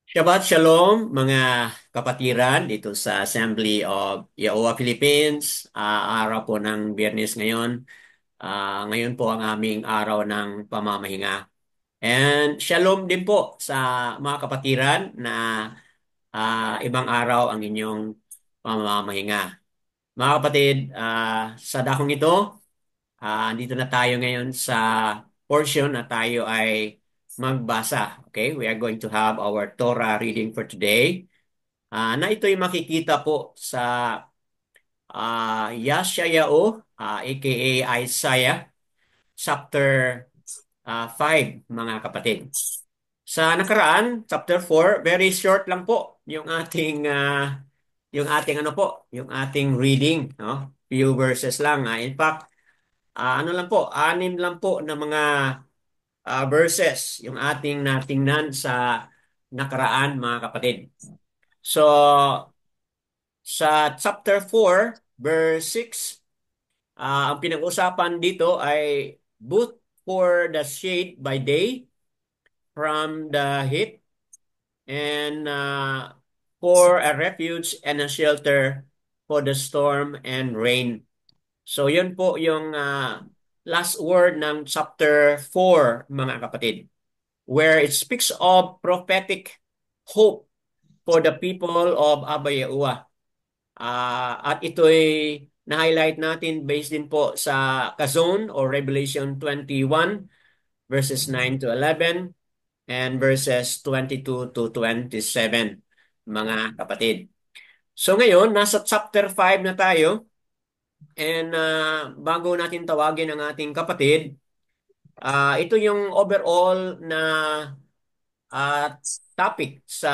Shabbat Shalom mga kapatiran dito sa Assembly of Yahuwah Philippines. Araw po ng Biyernes ngayon. Ngayon po ang aming araw ng pamamahinga. And Shalom din po sa mga kapatiran na ibang araw ang inyong pamamahinga. Mga kapatid, sa dakong ito, andito na tayo ngayon sa portion na tayo ay magbasa. Okay, we are going to have our Torah reading for today. Na ito'y makikita po sa Yeshayahu, aka Isaiah, chapter 5, mga kapatid. Sa nakaraan, chapter 4, very short lang po yung ating ano po, yung ating reading, no? Few verses lang. In fact, ano lang po, 6 lang po na mga verses yung ating natingnan sa nakaraan, mga kapatid. So, sa chapter 4, verse 6, ang pinag-usapan dito ay both for the shade by day from the heat and for a refuge and a shelter for the storm and rain. So yun po yung last word ng chapter 4, mga kapatid, where it speaks of prophetic hope for the people of Abba Yahuwah. At ito'y na-highlight natin based din po sa Kazon or Revelation 21 verses 9 to 11 and verses 22 to 27, mga kapatid. So ngayon, nasa chapter 5 na tayo, and bago natin tawagin ang ating kapatid, ito yung overall na uh, topic sa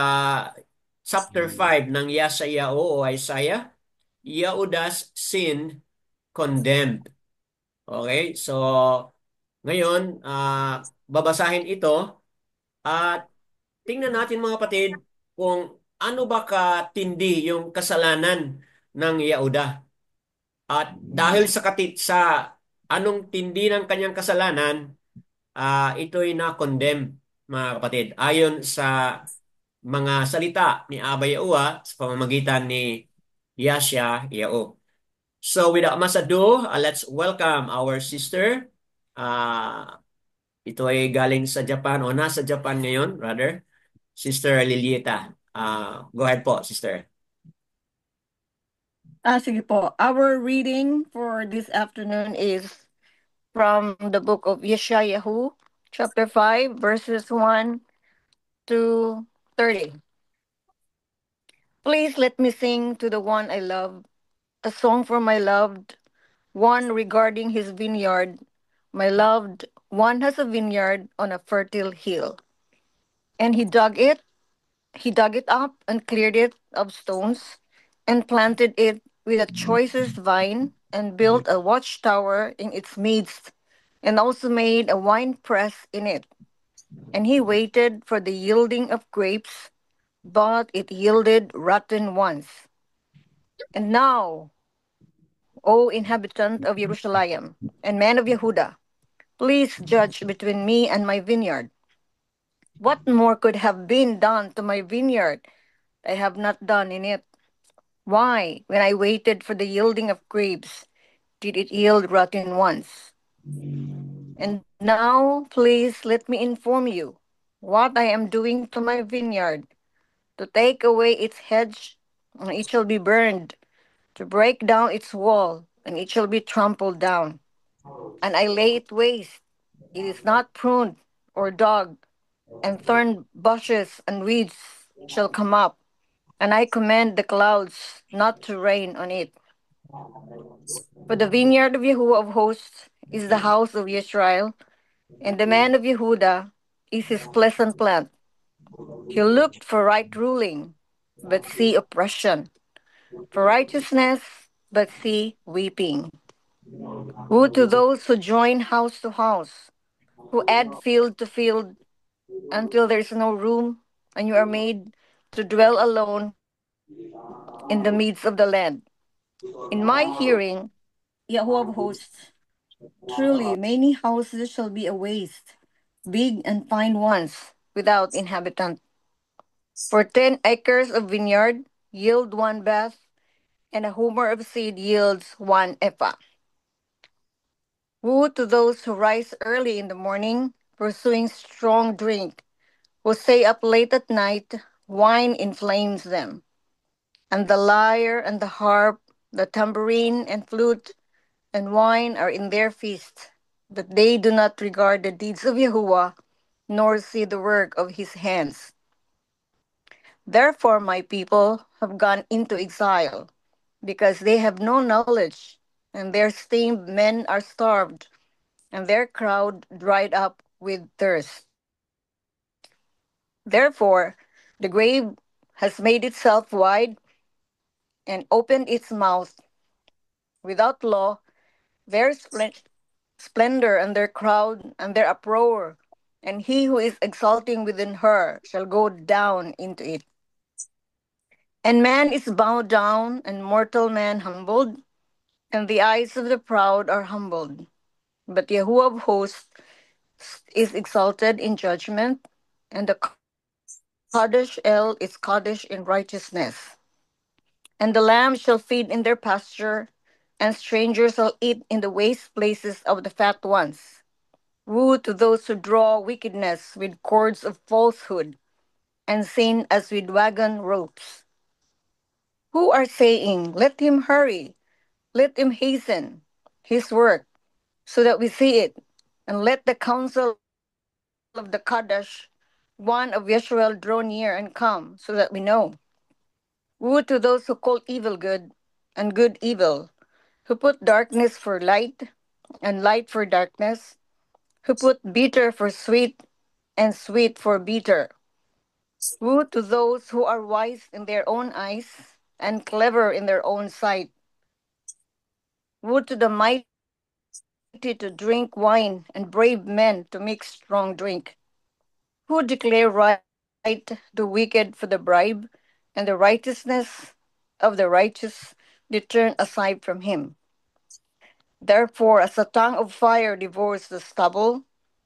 chapter 5 ng Yeshayahu o Isaiah. Yahudas sin condemned. Okay? So, ngayon, babasahin ito at tingnan natin, mga kapatid, kung ano ba katindi yung kasalanan ng Yahuda. At dahil sa anong tindi ng kanyang kasalanan, ito'y na-condemn, mga kapatid, ayon sa mga salita ni Abba Yahuwah sa pamamagitan ni Yeshayahu. So without much ado, let's welcome our sister. Ito ay galing sa Japan o nasa Japan ngayon, rather. Sister Lilieta. Go ahead po, sister. Sige po. Our reading for this afternoon is from the book of Yeshayahu, chapter 5, verses 1 to 30. Please let me sing to the one I love, a song for my loved one regarding his vineyard. My loved one has a vineyard on a fertile hill, and he dug it up and cleared it of stones, and planted it with the choicest vine, and built a watchtower in its midst, and also made a wine press in it. And he waited for the yielding of grapes, but it yielded rotten ones. And now, O inhabitant of Jerusalem, and men of Yehuda, please judge between me and my vineyard. What more could have been done to my vineyard I have not done in it? Why, when I waited for the yielding of grapes, did it yield rotten ones? And now, please let me inform you what I am doing to my vineyard, to take away its hedge, and it shall be burned, to break down its wall, and it shall be trampled down. And I lay it waste. It is not pruned or dug, and thorn bushes and weeds shall come up. And I command the clouds not to rain on it. For the vineyard of Yahuwah of hosts is the house of Israel, and the man of Yehuda is his pleasant plant. He looked for right ruling, but see oppression, for righteousness, but see weeping. Woe to those who join house to house, who add field to field until there is no room, and you are made to dwell alone in the midst of the land. In my hearing, Yahuwah of hosts, truly many houses shall be a waste, big and fine ones, without inhabitant. For 10 acres of vineyard yield one bath, and a homer of seed yields one ephah. Woe to those who rise early in the morning, pursuing strong drink, who stay up late at night, wine inflames them. And the lyre and the harp, the tambourine and flute and wine are in their feast, that they do not regard the deeds of Yahuwah, nor see the work of his hands. Therefore, my people have gone into exile, because they have no knowledge, and their esteemed men are starved, and their crowd dried up with thirst. Therefore, the grave has made itself wide and opened its mouth without law, their splendor and their crowd and their uproar, and he who is exalting within her shall go down into it. And man is bowed down, and mortal man humbled, and the eyes of the proud are humbled. But Yahuwah of hosts is exalted in judgment, and the Kadesh El is Kadesh in righteousness. And the lambs shall feed in their pasture, and strangers shall eat in the waste places of the fat ones. Woe to those who draw wickedness with cords of falsehood, and sin as with wagon ropes. Who are saying, let him hurry, let him hasten his work, so that we see it, and let the counsel of the Kadesh, one of Yeshua, draw near and come, so that we know. Woe to those who call evil good, and good evil, who put darkness for light, and light for darkness, who put bitter for sweet, and sweet for bitter. Woe to those who are wise in their own eyes, and clever in their own sight. Woe to the mighty to drink wine, and brave men to mix strong drink. Who declare right the wicked for the bribe, and the righteousness of the righteous they turn aside from him. Therefore, as a tongue of fire devours the stubble,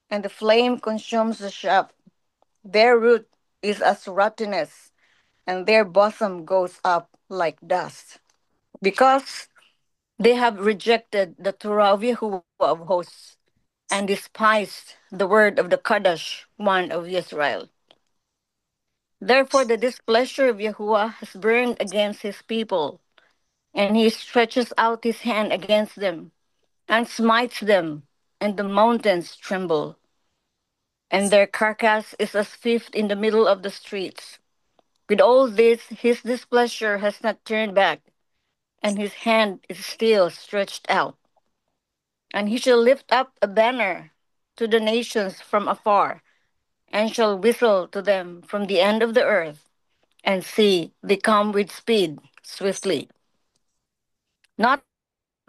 and the flame consumes the chaff, their root is as rottenness, and their bosom goes up like dust. Because they have rejected the Torah of Yahuwah of hosts, and despised the word of the Kadosh, one of Israel. Therefore, the displeasure of Yahuwah has burned against his people, and he stretches out his hand against them, and smites them, and the mountains tremble. And their carcass is as fifth in the middle of the streets. With all this, his displeasure has not turned back, and his hand is still stretched out. And he shall lift up a banner to the nations from afar, and shall whistle to them from the end of the earth, and see, they come with speed, swiftly. Not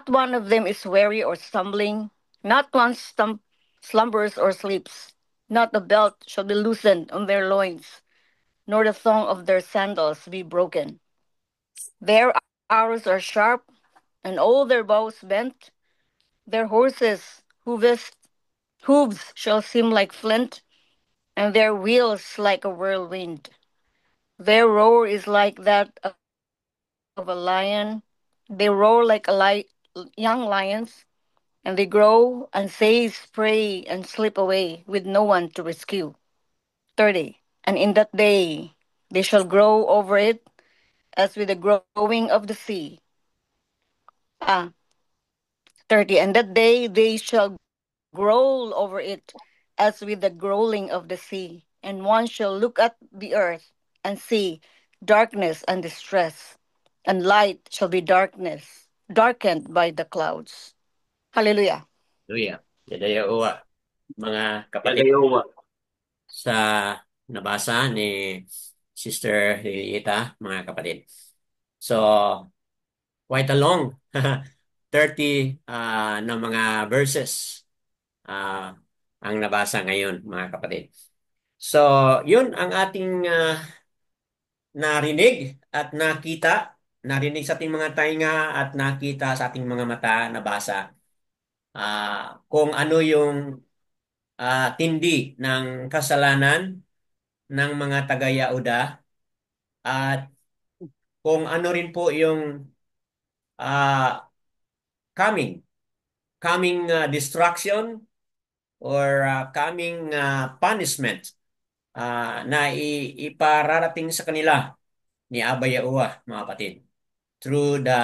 one of them is weary or stumbling, not one slumbers or sleeps. Not a belt shall be loosened on their loins, nor the thong of their sandals be broken. Their arrows are sharp, and all their bows bent. Their horses' hooves shall seem like flint, and their wheels like a whirlwind. Their roar is like that of a lion. They roar like young lions, and they grow and seize prey and slip away with no one to rescue. 30. And in that day they shall grow over it as with the growing of the sea. Ah, 30. And that day they shall growl over it as with the growling of the sea. And one shall look at the earth and see darkness and distress, and light shall be darkness, darkened by the clouds. Hallelujah. Hallelujah. Yadaya uwa, mga kapatid, sa nabasa ni Sister Lilita, mga kapatid. So, quite a long 30 na mga verses ah, ang nabasa ngayon, mga kapatid. So, yun ang ating narinig at nakita, narinig sa ating mga tainga at nakita sa ating mga mata, nabasa kung ano yung tindi ng kasalanan ng mga taga-Yauda at kung ano rin po yung ah, coming, destruction or coming punishment na ipararating sa kanila ni Abba Yahuwah, mga kapatid, through the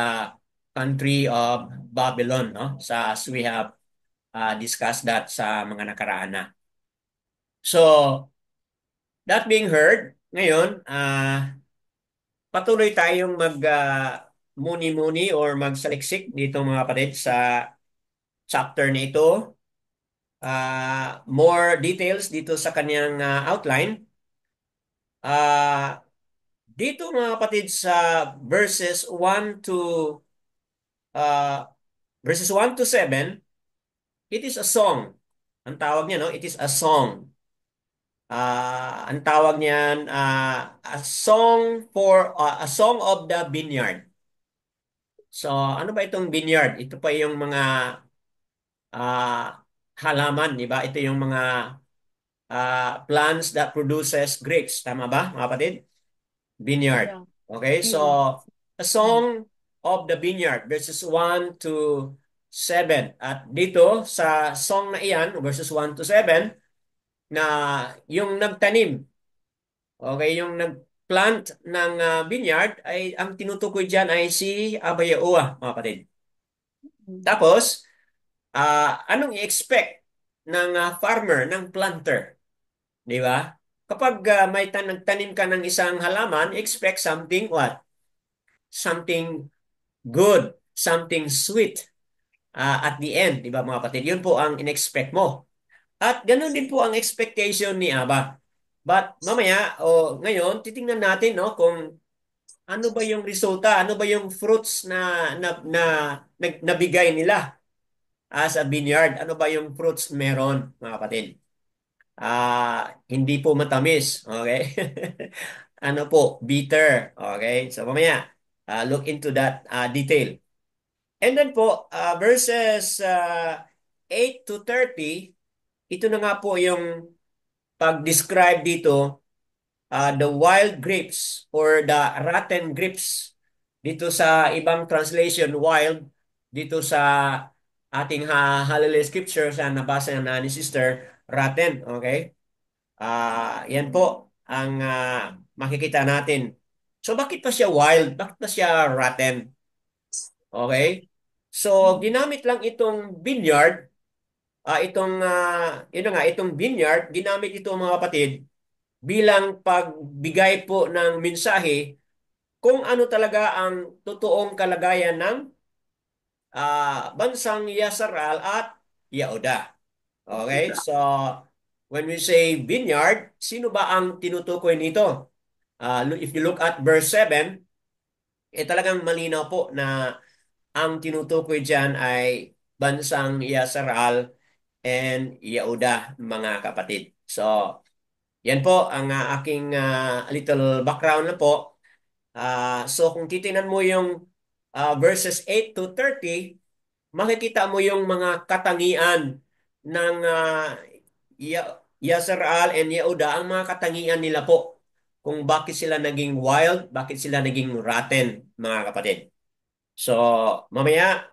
country of Babylon, no? As we have discussed that sa mga nakaraan na. So, that being heard, ngayon, patuloy tayong muni-muni or magsaliksik dito mga kapatid sa chapter na ito. More details dito sa kanyang outline. Ah, dito mga kapatid sa verses 1 to uh, 7, it is a song. Ang tawag niya, no? It is a song. Ang tawag niyan, a song of the vineyard. So, ano ba itong vineyard? Ito pa yung mga ah, halaman, di ba? Ito yung mga plants that produces grapes. Tama ba, mga kapatid? Vineyard. Yeah. Okay, so Field. a song of the vineyard, verses 1 to 7. At dito sa song na iyan, verses 1 to 7, na yung nagtanim, okay, yung nagplant ng vineyard, ay ang tinutukoy dyan ay si Abba Yahuwah, mga kapatid. Mm. Tapos, anong i-expect ng farmer, ng planter? Di ba? Kapag may nagtanim ka ng isang halaman, expect something what? Something good, something sweet at the end, di ba mga kapatid? Yun po ang in-expect mo. At ganun din po ang expectation ni Abba. But mamaya o ngayon, titingnan natin no kung ano ba yung resulta, ano ba yung fruits na nabigay nila as a vineyard. Ano ba yung fruits meron, mga kapatid? Hindi po matamis, okay? Ano po, bitter, okay? So mamaya, look into that detail. And then po, verses 8 to 30, ito na nga po yung pag-describe dito, the wild grapes or the rotten grapes. Dito sa ibang translation, wild. Dito sa ating Hallelujah Scripture sa nabasa na ni Sister, rotten. Okay? Yan po ang makikita natin. So bakit pa siya wild? Bakit pa siya rotten? Okay? So ginamit lang itong vineyard, yun na nga, itong vineyard, ginamit ito mga kapatid bilang pagbigay po ng mensahe kung ano talaga ang totoong kalagayan ng bansang Yasharal at Yehuda. Okay? So, when we say vineyard, sino ba ang tinutukoy nito? If you look at verse 7, talagang malinaw po na ang tinutukoy dyan ay bansang Yasharal and Yehuda, mga kapatid. So, yan po ang aking little background na po. So kung titingnan mo yung verses 8 to 30, makikita mo yung mga katangian ng Yasharal and Yehuda, ang mga katangian nila po. Kung bakit sila naging wild, bakit sila naging rotten, mga kapatid. So mamaya,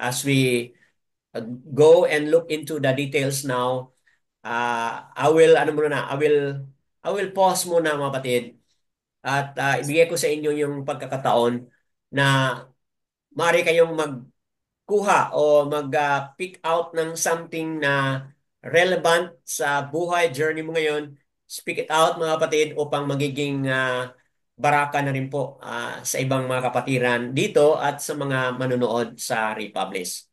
as we go and look into the details now, I will pause muna mga kapatid at ibigay ko sa inyo yung pagkakataon na maaari kayong magkuha o mag-pick out ng something na relevant sa buhay journey mo ngayon. Speak it out mga kapatid upang magiging baraka na rin po sa ibang mga kapatiran dito at sa mga manonood sa Republish.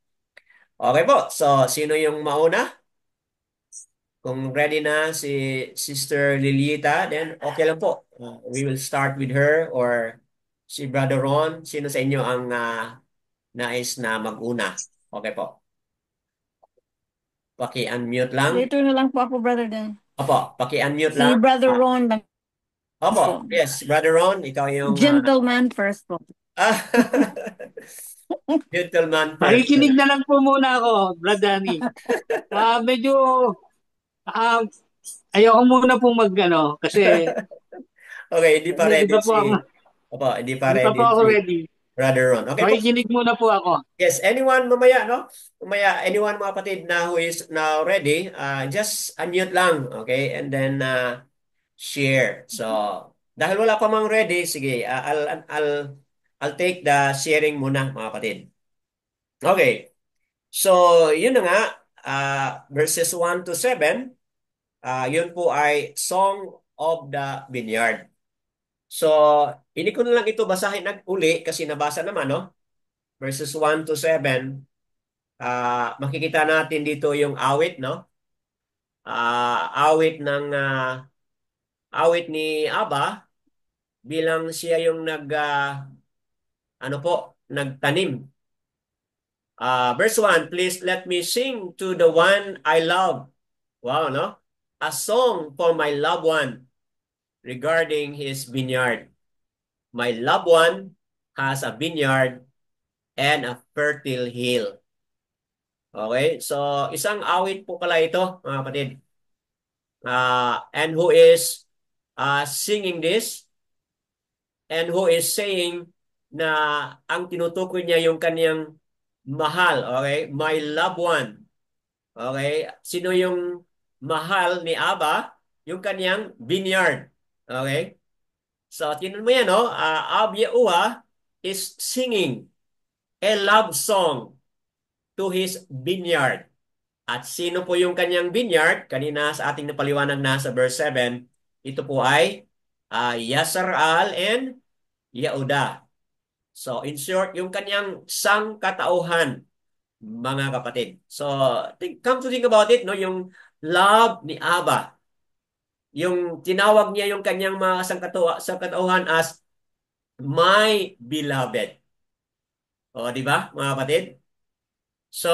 Okay po, so sino yung mauna? Kung ready na si Sister Lilita, then okay lang po. We will start with her or si Brother Ron. Sino sa inyo ang nais na mag-una? Okay po. Paki-unmute lang. Later na lang po ako, Brother Dan. Opo, paki-unmute Si lang. Brother Ron lang Opo, po. yes. Brother Ron, ikaw yung Gentleman first po. ah, gentleman first. Makikinig na lang po muna ako, Brad Danny. Medyo ah, ayoko muna pong mag, kasi Okay, hindi pa Hindi ready pa po si... ako, Opo, hindi pa hindi pa ready po ako si ready. Brother Ron. Okay po. Makikinig muna po ako. Yes, anyone mamaya, no? Mamaya, anyone mga kapatid na who is now ready, just unmute lang, okay? And then share. So, dahil wala pa mang ready, sige, I'll take the sharing muna, mga kapatid. Okay. So, yun na nga, verses 1 to 7, yun po ay Song of the Vineyard. So, hindi ko na lang ito basahin uli kasi nabasa naman, no? Verses 1 to 7, makikita natin dito yung awit, no? Awit ng awit ni Aba bilang siya yung ano po, nagtanim. Verse 1, please let me sing to the one I love. Wow, no? A song for my loved one regarding his vineyard. My loved one has a vineyard and a fertile hill. Okay? So, isang awit po pala ito, mga kapatid. And who is singing this and who is saying na ang tinutukoy niya yung kaniyang mahal, okay? My loved one. Okay? Sino yung mahal ni Aba? Yung kaniyang vineyard. Okay? So, tinan mo yan, no? Ab Yahuwah is singing a love song to his vineyard. At sino po yung kanyang vineyard? Kanina sa ating napaliwanag na sa verse 7, ito po ay Yasar-al and Yehuda. So, in short, yung kanyang sangkatauhan, mga kapatid. So, come to think about it, no? Yung love ni Abba, yung tinawag niya yung kanyang mga sangkatauhan as my beloved. O, di ba, mga kapatid? So,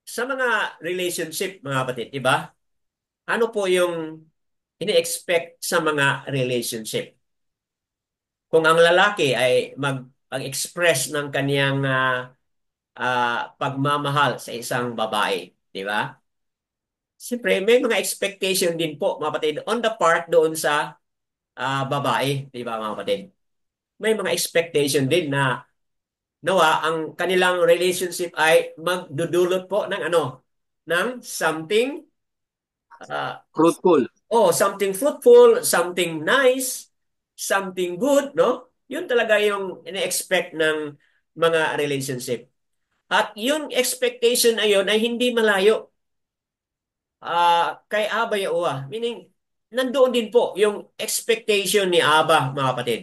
sa mga relationship, mga kapatid, di ba? Ano po yung ini-expect sa mga relationship? Kung ang lalaki ay mag-express ng kaniyang pagmamahal sa isang babae, di ba? Siyempre, may mga expectation din po, mga kapatid, on the part doon sa babae, di ba, mga kapatid? May mga expectation din na nawa ang kanilang relationship ay magdudulot po ng ano, ng something uh, Fruitful. something fruitful, something nice, something good, no? Yun talaga yung ini-expect ng mga relationship. At yung expectation na yun ay hindi malayo kay Aba Yahuwah. Meaning, nandoon din po yung expectation ni Aba, mga kapatid.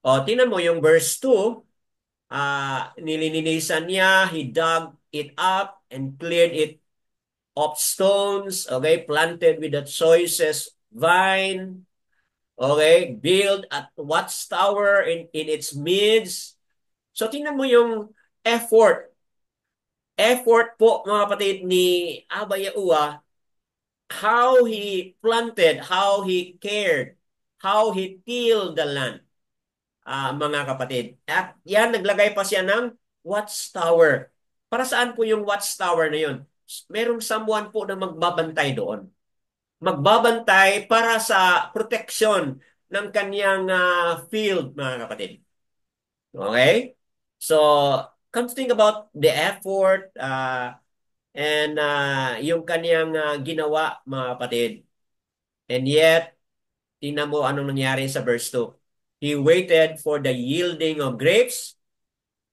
O, tingnan mo yung verse 2, nililinisan niya, he dug it up and cleared it of stones, okay, planted with the choicest vine, okay, build at watchtower in its midst. So tingnan mo yung effort. Effort po mga kapatid ni Aba Yahuwah, how he planted, how he cared, how he tilled the land, mga kapatid. At yan, naglagay pa siya ng watchtower. Para saan po yung watchtower na yun? Merong someone po na magbabantay doon. Magbabantay para sa protection ng kanyang field, mga kapatid. Okay? So, come to think about the effort and yung kanyang ginawa, mga kapatid. And yet, tingnan mo anong nangyari sa verse 2. He waited for the yielding of grapes,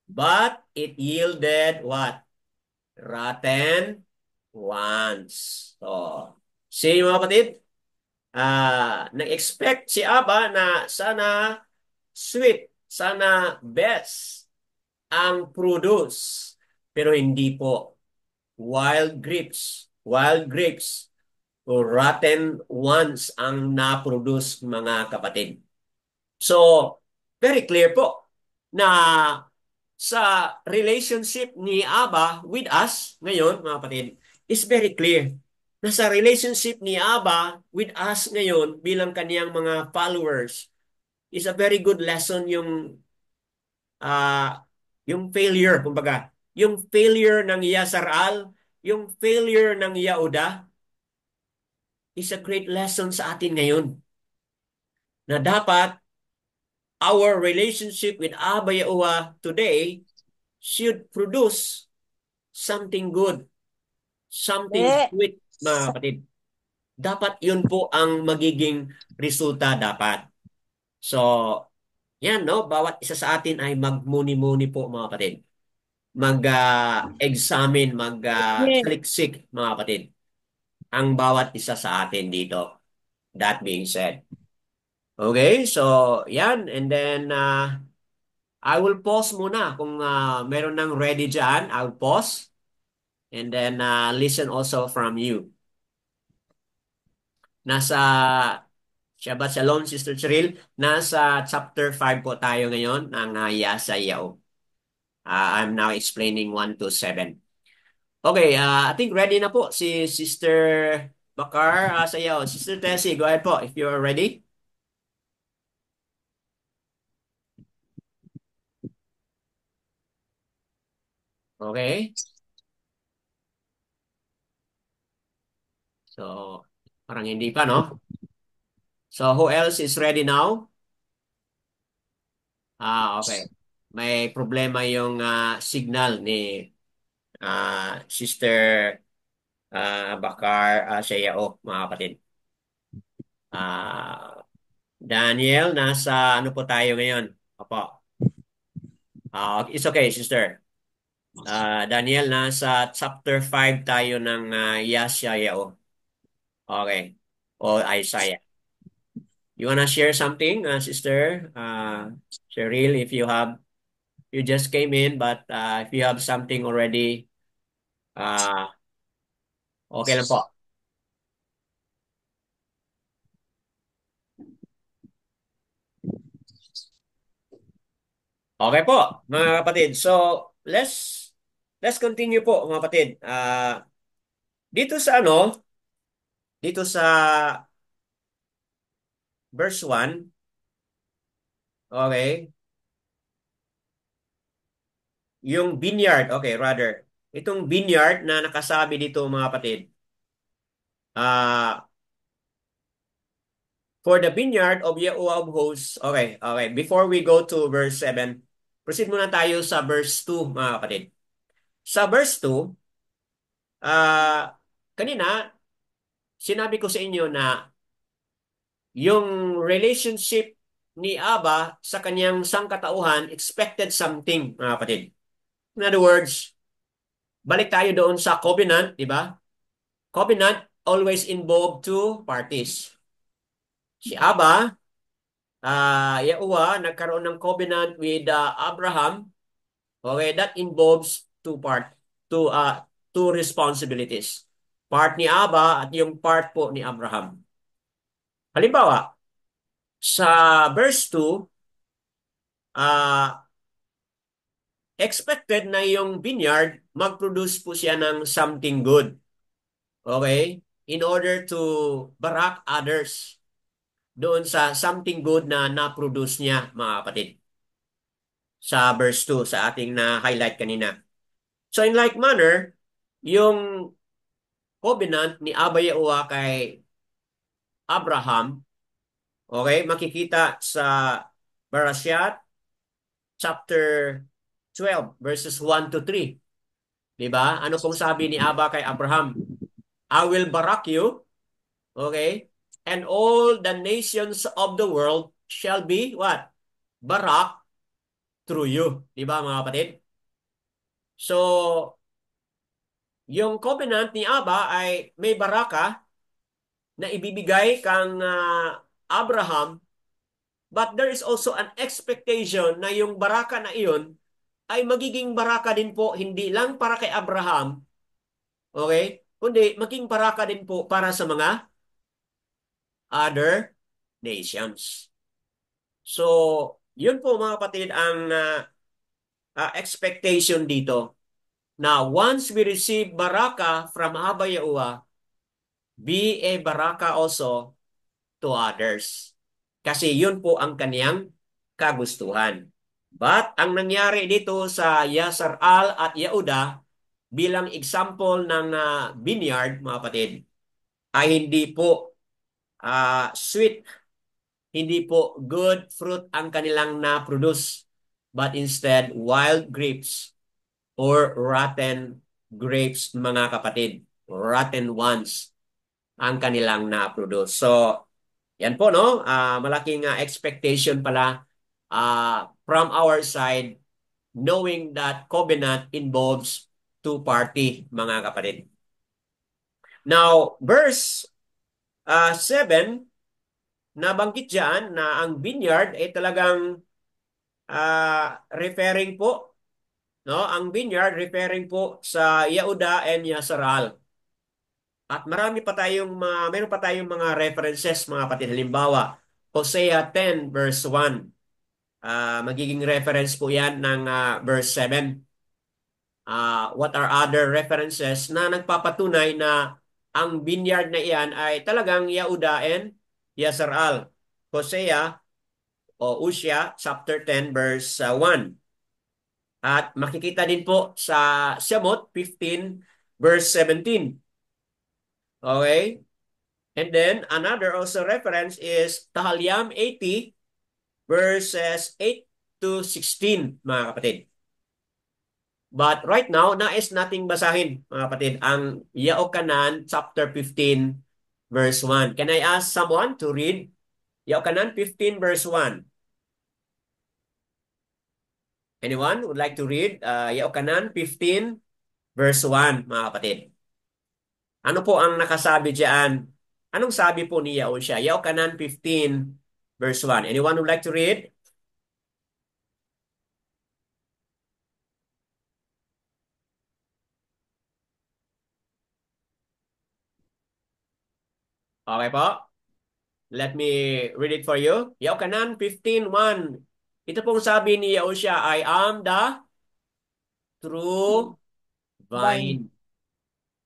but it yielded what? Rotten ones. So, see mga kapatid, nag-expect si Aba na sana sweet, sana best ang produce. Pero hindi po. Wild grapes o rotten ones ang na-produce, mga kapatid. So, very clear po na sa relationship ni Aba with us ngayon, mga kapatid, is very clear na sa relationship ni Aba with us ngayon bilang kaniyang mga followers is a very good lesson yung failure, kumbaga. Yung failure ng Yasaral, yung failure ng Yahuda is a great lesson sa atin ngayon. na dapat our relationship with Abba Yahuwah today should produce something good, something Eh, sweet, mga kapatid. Dapat yun po ang magiging resulta dapat. So, yan, no? Bawat isa sa atin ay magmuni-muni po, mga kapatid. Mag-examine, yes. mag-saliksik, mga kapatid. Ang bawat isa sa atin dito. That being said. Okay, so yan. And then, I will pause muna. Kung meron nang ready dyan, I'll pause. And then, listen also from you. Nasa Shabbat Shalom, Sister Cheryl. Nasa chapter 5 po tayo ngayon ng Yasayaw. I'm now explaining 1 to 7. Okay, I think ready na po si Sister Bakar Sayaw. Sister Tessie, go ahead po if you're ready. Okay. So, parang hindi pa, no? So, who else is ready now? Okay. May problema yung signal ni Sister Bakar Sayaw, mga kapatid. Ah, Daniel, nasa ano po tayo ngayon? Opo. It's okay, sister. Daniel, nasa chapter 5 tayo ng Yeshayahu. Okay. O Isaiah. You wanna share something, sister? Cheryl, if you have, you just came in, but if you have something already, uh, okay lang po. Okay po, mga kapatid. So, let's let's continue po, mga kapatid. Dito sa ano, dito sa verse 1, okay, yung vineyard, okay, rather, itong vineyard na nakasabi dito, mga kapatid, ah, for the vineyard of Yahuwah of hosts, okay, okay, before we go to verse 7, proceed muna tayo sa verse 2, mga kapatid. Sa verse 2, kanina, sinabi ko sa inyo na yung relationship ni Abba sa kanyang sangkatauhan expected something, mga kapatid. In other words, balik tayo doon sa covenant, di ba? Covenant always involve two parties. Si Abba, Yahuwah, nagkaroon ng covenant with Abraham. Okay, that involves two responsibilities. Part ni Abba at yung part po ni Abraham. Halimbawa, sa verse 2, expected na yung vineyard mag-produce po siya ng something good. Okay? In order to barak others doon sa something good na na-produce niya, mga kapatid. Sa verse 2, sa ating na-highlight kanina. So in like manner, yung covenant ni Abba Yahuwah kay Abraham, okay, makikita sa Barashat chapter 12 verses 1 to 3. 'Di ba? Ano pong sabi ni Abba kay Abraham? I will barak you, okay? And all the nations of the world shall be what? Barak through you. 'Di ba, mga kapatid? So, yung covenant ni Abba ay may baraka na ibibigay kang Abraham, but there is also an expectation na yung baraka na iyon ay magiging baraka din po hindi lang para kay Abraham, okay? Kundi maging baraka din po para sa mga other nations. So, yun po, mga kapatid, ang expectation dito na once we receive baraka from Abba Yahuwah, be a baraka also to others. Kasi yun po ang kaniyang kagustuhan. But ang nangyari dito sa Yasar Al at Yehuda bilang example ng vineyard, mga kapatid, ay hindi po sweet hindi po good fruit ang kanilang na-produce, but instead wild grapes or rotten grapes, mga kapatid. Rotten ones ang kanilang na-produce. So, yan po, no? Malaking expectation pala from our side, knowing that covenant involves two-party, mga kapatid. Now, verse 7, nabanggit dyan na ang vineyard ay talagang referring po, no? Ang vineyard referring po sa Yehuda and Yasharal. At marami pa tayong mayroon pa tayong mga references, mga kapatid. Halimbawa, Hosea 10 verse 1. Magiging reference po 'yan ng verse 7. What are other references na nagpapatunay na ang vineyard na iyan ay talagang Yehuda and Yasharal. Hosea o Usya chapter 10 verse 1. At makikita din po sa Shemot 15 verse 17. Okay? And then another also reference is Tahaliam 80 verses 8 to 16, mga kapatid. But right now, nais nating basahin, mga kapatid, ang Yaokanan chapter 15 verse 1. Can I ask someone to read Yaokanan 15 verse 1? Anyone would like to read Yaokanan 15 verse 1, mga kapatid? Ano po ang nakasabi diyan? Anong sabi po ni Yaosha? Yaokanan 15 verse 1. Anyone would like to read? Okay po. Let me read it for you. Yaokanan 15:1. Ito pong sabi ni Yaosha, I am the true Vine. vine.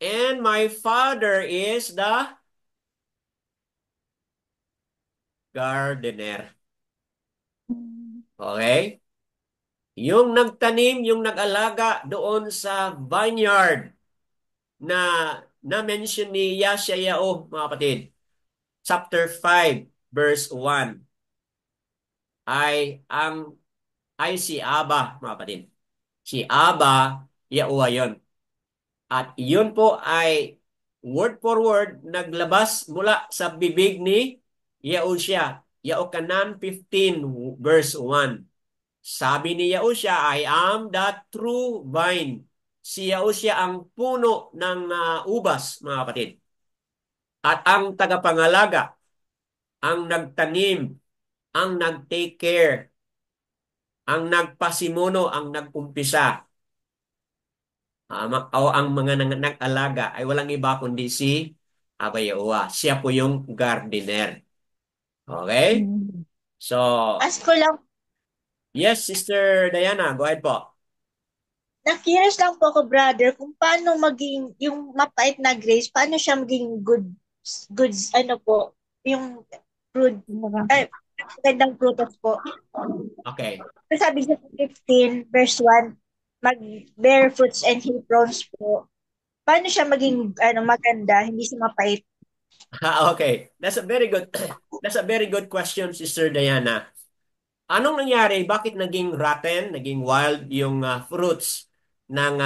And my father is the gardener. Okay? Yung nagtanim, yung nag-alaga doon sa vineyard na na-mention ni Yashayahu, mga kapatid. Chapter 5, verse 1 ay si Abba, mga kapatid. Si Abba, Yahuwah yon. At yun po ay word for word naglabas mula sa bibig ni Yahushua. Yaokanan 15 verse 1. Sabi ni Yahushua, I am the true vine. Si Yahushua ang puno ng ubas, mga kapatid. At ang tagapangalaga, ang nagtanim, ang nag-take care, ang nagpasimuno, ang nag-umpisa, o ang mga nag-alaga ay walang iba kundi si Abba Yahuwah. Siya po yung gardener. Okay? So, Ask ko lang, yes, Sister Diana, go ahead po. na-curious lang po ako, brother, kung paano maging, yung mapait na grapes, paano siya maging goods, ano po, yung fruit, magandang prutas po. Okay. So, sabi sa 15, verse 1, mag-bear fruits and he prunes po. Paano siya maging, maganda, hindi siya mapait? Okay. That's a very good question, Sister Diana. Anong nangyari? Bakit naging rotten, naging wild yung fruits ng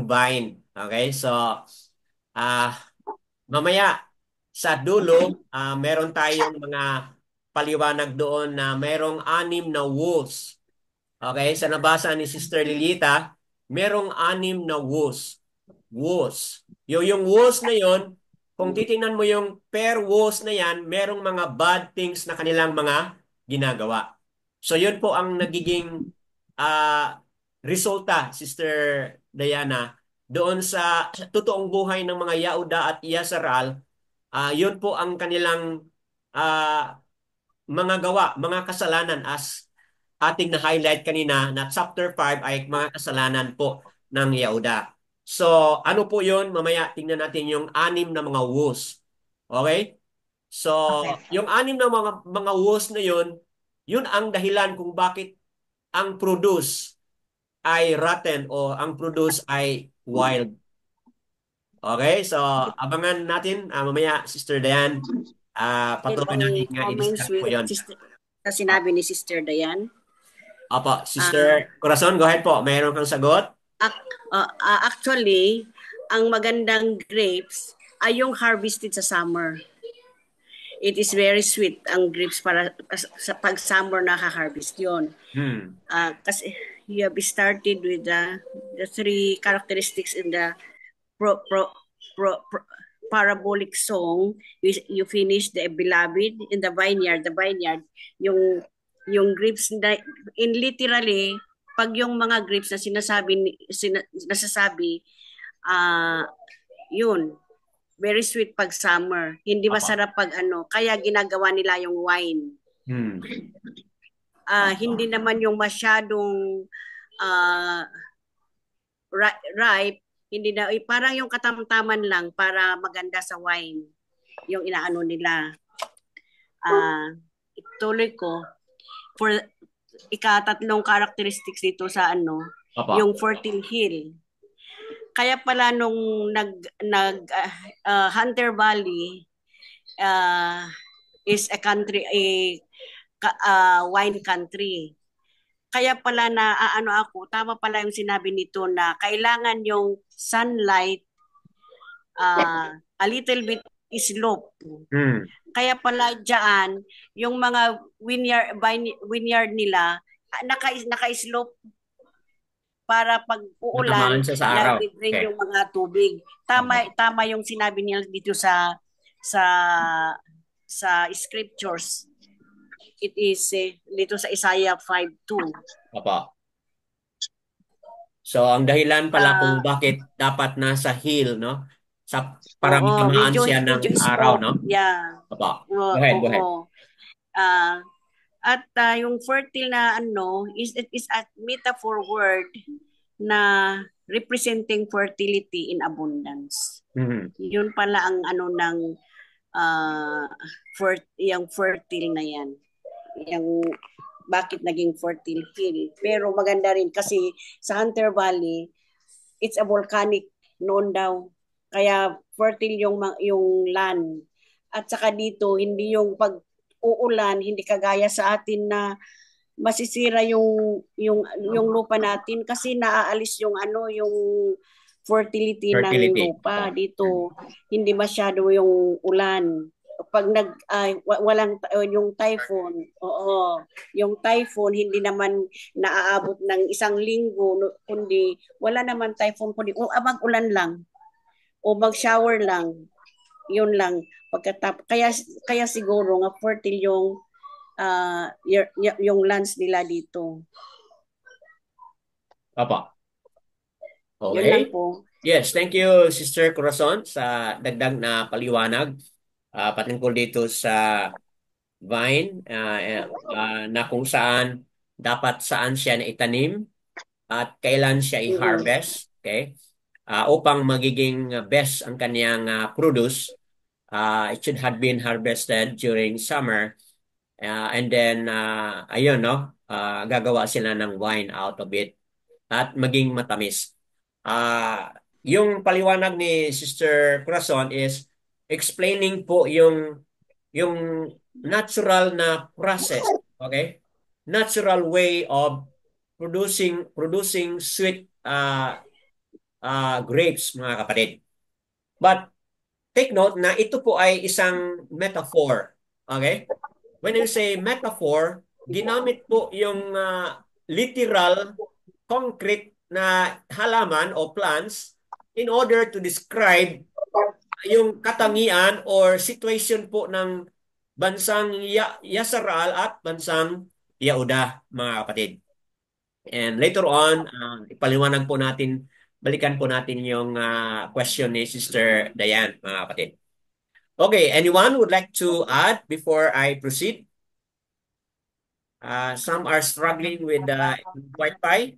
vine? Okay? So, ah mamaya sa dulo, meron tayong mga paliwanag doon na merong 6 na wolves. Okay? Sa nabasa ni Sister Lilita, merong 6 na wolves. Wolves. Yung wolves na yon, kung titingnan mo yung pair wolves na yan, merong mga bad things na kanilang mga ginagawa. So yun po ang nagiging ah, resulta, Sister Diana, doon sa totoong buhay ng mga Yahuda at Yasharal. Yun po ang kanilang ah, mga gawa, mga kasalanan, as ating na-highlight kanina na chapter 5 ay mga kasalanan po ng Yehuda. So, ano po yun? Mamaya tingnan natin yung 6 na mga woes. Okay? So, Okay. yung 6 na mga woes na yun ang dahilan kung bakit ang produce ay rotten o ang produce ay wild. Okay? So, abangan natin mamaya, Sister Diane. patuloy natin nga comments i-discuss po with yun. sa sinabi ni Sister Dayan? Opo, Sister Corazon, go ahead po. Mayroon kang sagot? Actually, ang magandang grapes ay yung harvested sa summer. It is very sweet ang grapes para sa pag summer naka-harvest yon. Kasi you have started with the three characteristics in the parabolic song. You finish the beloved in the vineyard. The vineyard, yung grapes na, in literally, pag yung mga grapes na nasasabi, yun, very sweet pag summer. Hindi masarap pag kaya ginagawa nila yung wine. Hindi naman yung masyadong ripe, hindi na, parang yung katamtaman lang para maganda sa wine yung inaano nila. Ituloy ko for ikatatlong characteristics dito sa yung fertile hill. Kaya pala nung Hunter Valley is a country, wine country. Kaya pala na tama pala yung sinabi nito na kailangan yung sunlight a little bit slope. Kaya pala diyan yung mga vineyard nila naka-slope para pag uulan nag-drain yung mga tubig. Tama yung sinabi niya dito sa scriptures. It is dito sa Isaiah 5:2. Opo. So ang dahilan pala kung bakit dapat nasa hill, no? Para matamaan siya ng araw, no? Yeah. Opo. Go ahead. At yung fertile na it is a metaphor word na representing fertility in abundance. Yun pala ang ng yung fertile na yan. Yung bakit naging fertile hill. Pero maganda rin kasi sa Hunter Valley, it's a volcanic noon daw. Kaya fertile yung land. At saka dito, hindi yung pag uulan, hindi kagaya sa atin na masisira yung lupa natin kasi naaalis yung yung fertility ng lupa dito. Hindi masyado yung ulan. Pag walang yung typhoon, yung typhoon hindi naman naaabot ng 1 linggo, kundi wala naman typhoon, kundi mag-ulan lang o mag-shower lang, yun lang. Kaya siguro nga fertile yung lands nila dito. Papa. Okay. Yun lang po. Yes, thank you Sister Corazon sa dagdag na paliwanag patungkol dito sa vine na kung saan siya na itanim at kailan siya i-harvest, okay? Upang magiging best ang kaniyang produce, it should have been harvested during summer. And then ayun, no? Gagawa sila ng wine out of it at maging matamis. Yung paliwanag ni Sister Corazon is explaining po yung natural na process, okay? Natural way of producing sweet grapes, mga kapatid. But take note na ito po ay isang metaphor, okay? When you say metaphor, ginamit po yung literal concrete na halaman o plants in order to describe yung katangian or situation po ng bansang Yasharal at bansang Yehuda, mga kapatid. And later on, balikan po natin yung question ni Sister Dayan, mga kapatid. Okay, anyone would like to add before I proceed? Some are struggling with the Wi-Fi.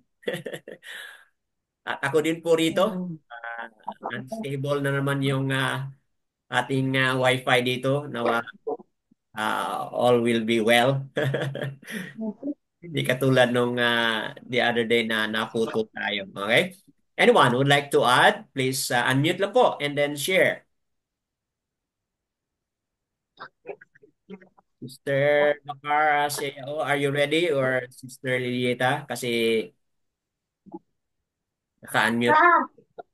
At ako din po rito. Unstable na naman yung ating Wi-Fi dito. Nawa all will be well. Hindi katulad nung the other day na naputo tayo. Okay? Anyone would like to add? Please unmute lang po and then share. Sister Bakara, are you ready? Or Sister Lilieta? Kasi naka-unmute.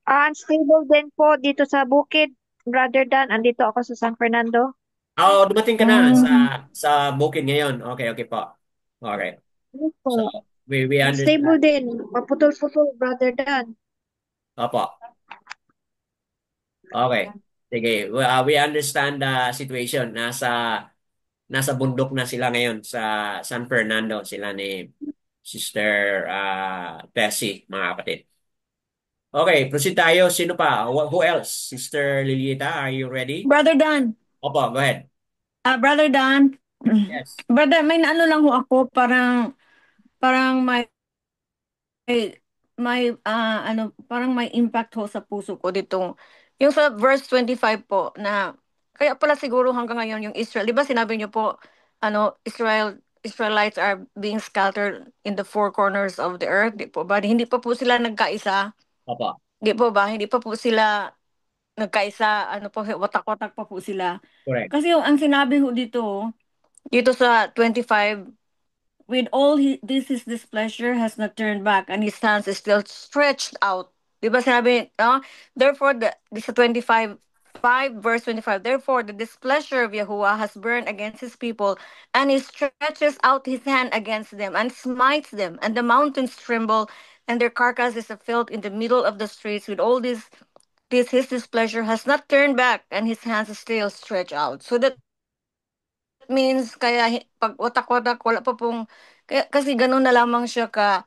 Unstable din po dito sa bukid. Brother Dan, andito ako sa San Fernando. Oh, dumating ka na sa Mm. bukid ngayon. Okay, okay po. Okay. Ano po? So, we Unstable understand. din. Maputol-putol, Brother Dan. Opo. Okay. Sige. We understand the situation. Nasa bundok na sila ngayon sa San Fernando. Sila ni Sister Tessie, mga kapatid. Okay, proceed tayo. Sino pa? Who else? Sister Lilieta, are you ready? Brother Dan. Opo, go ahead. Brother Dan. Yes. Brother, may naano lang ho ako, parang parang may impact ho sa puso ko ditong yung sa verse 25 po na kaya pala siguro hanggang ngayon yung Israel, 'di ba sinabi niyo po Israelites are being scattered in the four corners of the earth, di po ba? Hindi pa po sila nagkaisa, Opo, di po ba? Hindi pa po sila nagkaisa, watak-watak pa po sila. correct. Kasi yung ang sinabi ho dito sa 25, with all this his displeasure has not turned back and his hands is still stretched out. Di ba sinabi, therefore, this is 25, 5 verse 25, therefore the displeasure of Yahuwah has burned against his people, and he stretches out his hand against them and smites them, and the mountains tremble, and their carcass is a filth in the middle of the streets. With all this his displeasure has not turned back, and his hands is still stretched out. So that means kaya pag watak-watak wala pa pong kasi gano'n na lamang siya ka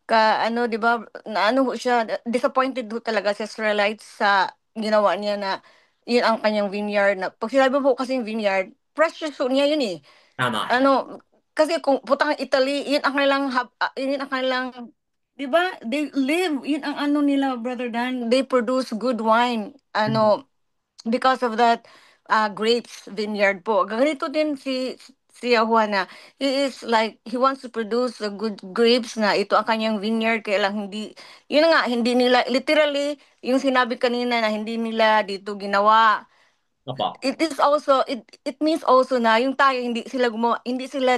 'di ba, naano ho siya, disappointed ho talaga si Israelites sa ginawa niya na 'yun ang kanyang vineyard na 'pag sinabi po kasing vineyard, precious ho niya 'yun, eh. Tama. Ano, kasi kung punta kang Italy, 'yun ang kanilang 'yun ang kanilang 'di ba, they live 'yun ang ano nila, Brother Dan, they produce good wine, Mhm. because of that, grapes vineyard po. Ganito din si Juana. He is like, he wants to produce the good grapes na ito ang kanyang vineyard. Kaya lang hindi, yun nga, hindi nila, literally, yung sinabi kanina na hindi nila dito ginawa. Opo. It means also na yung tayo, hindi sila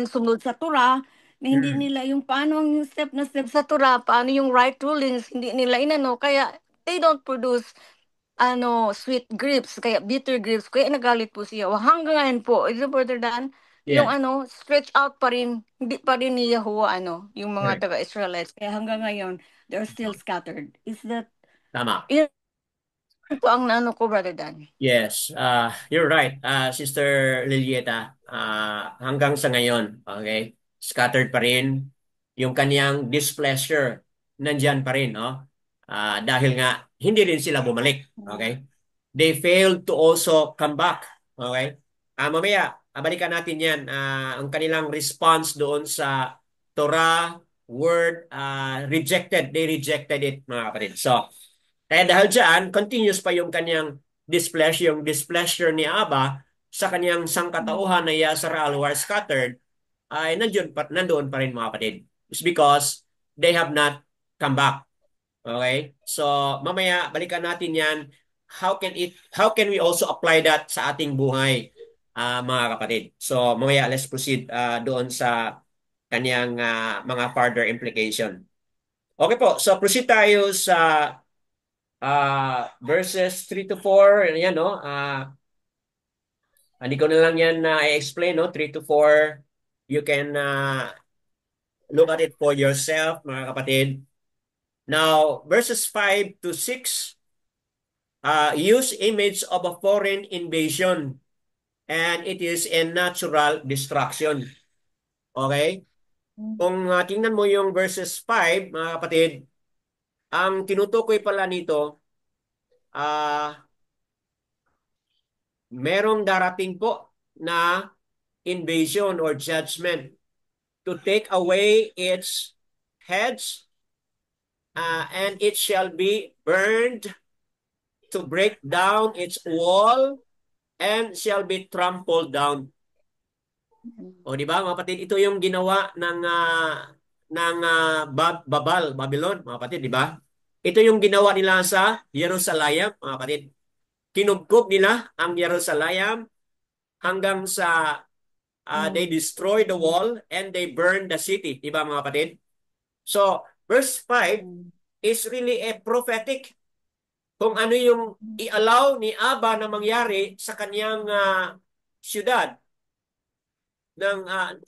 sumunod sa Torah, na hindi Mm. nila yung paano ang yung step na step sa Torah, paano yung right rulings, hindi nila inano, kaya they don't produce sweet grapes, kaya bitter grapes, kaya nagalit po siya. Hanggang ngayon po, ito further than, yung Yes, stretch out pa rin, hindi pa rin ni Yahuwah, yung mga correct. taga-Israelites. Kaya hanggang ngayon, they're still scattered. Tama. Yun po ang naano ko, Brother Dan. Yes, you're right, Sister Lilieta. Hanggang sa ngayon, okay, scattered pa rin yung kanyang displeasure, nandyan pa rin, no? Dahil nga hindi rin sila bumalik, okay? They failed to also come back, okay? Mamaya, balikan natin yan. Ang kanilang response doon sa Torah word, rejected. They rejected it, mga kapatid. So, kaya dahil dyan, continuous pa yung kanyang displeasure, yung displeasure ni Abba sa kanyang sangkatauhan na Yasser who are scattered, ay nandoon pa rin mga kapatid. It's because they have not come back. Okay? So, mamaya balikan natin 'yan. How can we also apply that sa ating buhay, mga kapatid? So, mamaya let's proceed doon sa kanyang mga further implication. Okay po. So, proceed tayo sa verses 3 to 4. Yan, no? Hindi ko na lang yan i-explain, no? 3 to 4. You can look at it for yourself, mga kapatid. Now, verses 5 to 6 use image of a foreign invasion, and it is a natural destruction. Okay? Kung tingnan mo yung verses 5, mga kapatid, ang tinutukoy pala nito, merong darating po na invasion or judgment to take away its heads, and it shall be burned, to break down its wall, and shall be trampled down. O di ba mga kapatid, ito yung ginawa ng Babylon, mga kapatid, di ba? Ito yung ginawa nila sa Jerusalem, mga kapatid. Kinubkob nila ang Jerusalem, hanggang sa they destroy the wall and they burn the city. Diba mga kapatid? So, verse 5 is really a prophetic kung ano yung i-allow ni Aba na mangyari sa kanyang siyudad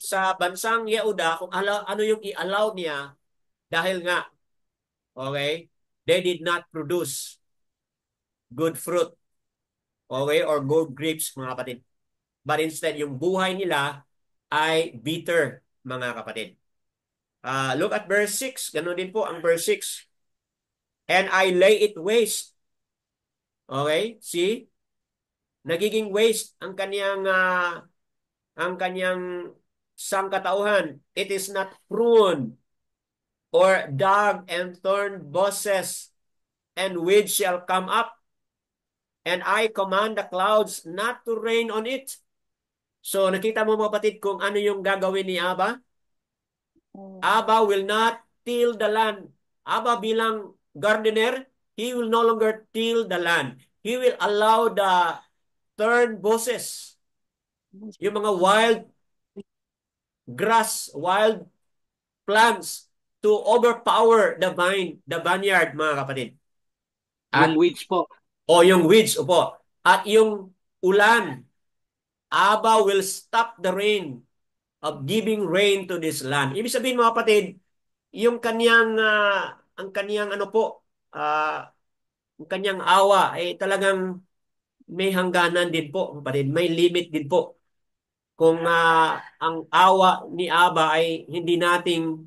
sa bansang Yehuda, kung ano yung i-allow niya dahil nga, okay, they did not produce good fruit, okay, or good grapes, mga kapatid. But instead, yung buhay nila ay bitter, mga kapatid. Look at verse 6. Ganun din po ang verse 6. And I lay it waste. Okay? See? Nagiging waste ang kanyang sangkatauhan. It is not pruned or dug and thorn bosses, and weeds shall come up, and I command the clouds not to rain on it. So nakita mo mga kapatid kung ano yung gagawin ni Aba? Aba will not till the land. Aba bilang gardener, he will no longer till the land. He will allow the thorn bosses, yung mga wild grass, wild plants to overpower the vineyard, mga kapatid. Yung weeds po. Yung weeds, opo. At yung ulan, Aba will stop the rain of giving rain to this land. Ibig sabihin mga kapatid, yung ang kanyang ano po, ang kanyang awa ay talagang may hangganan din po, kapatid. May limit din po. Kung ang awa ni Aba ay hindi nating,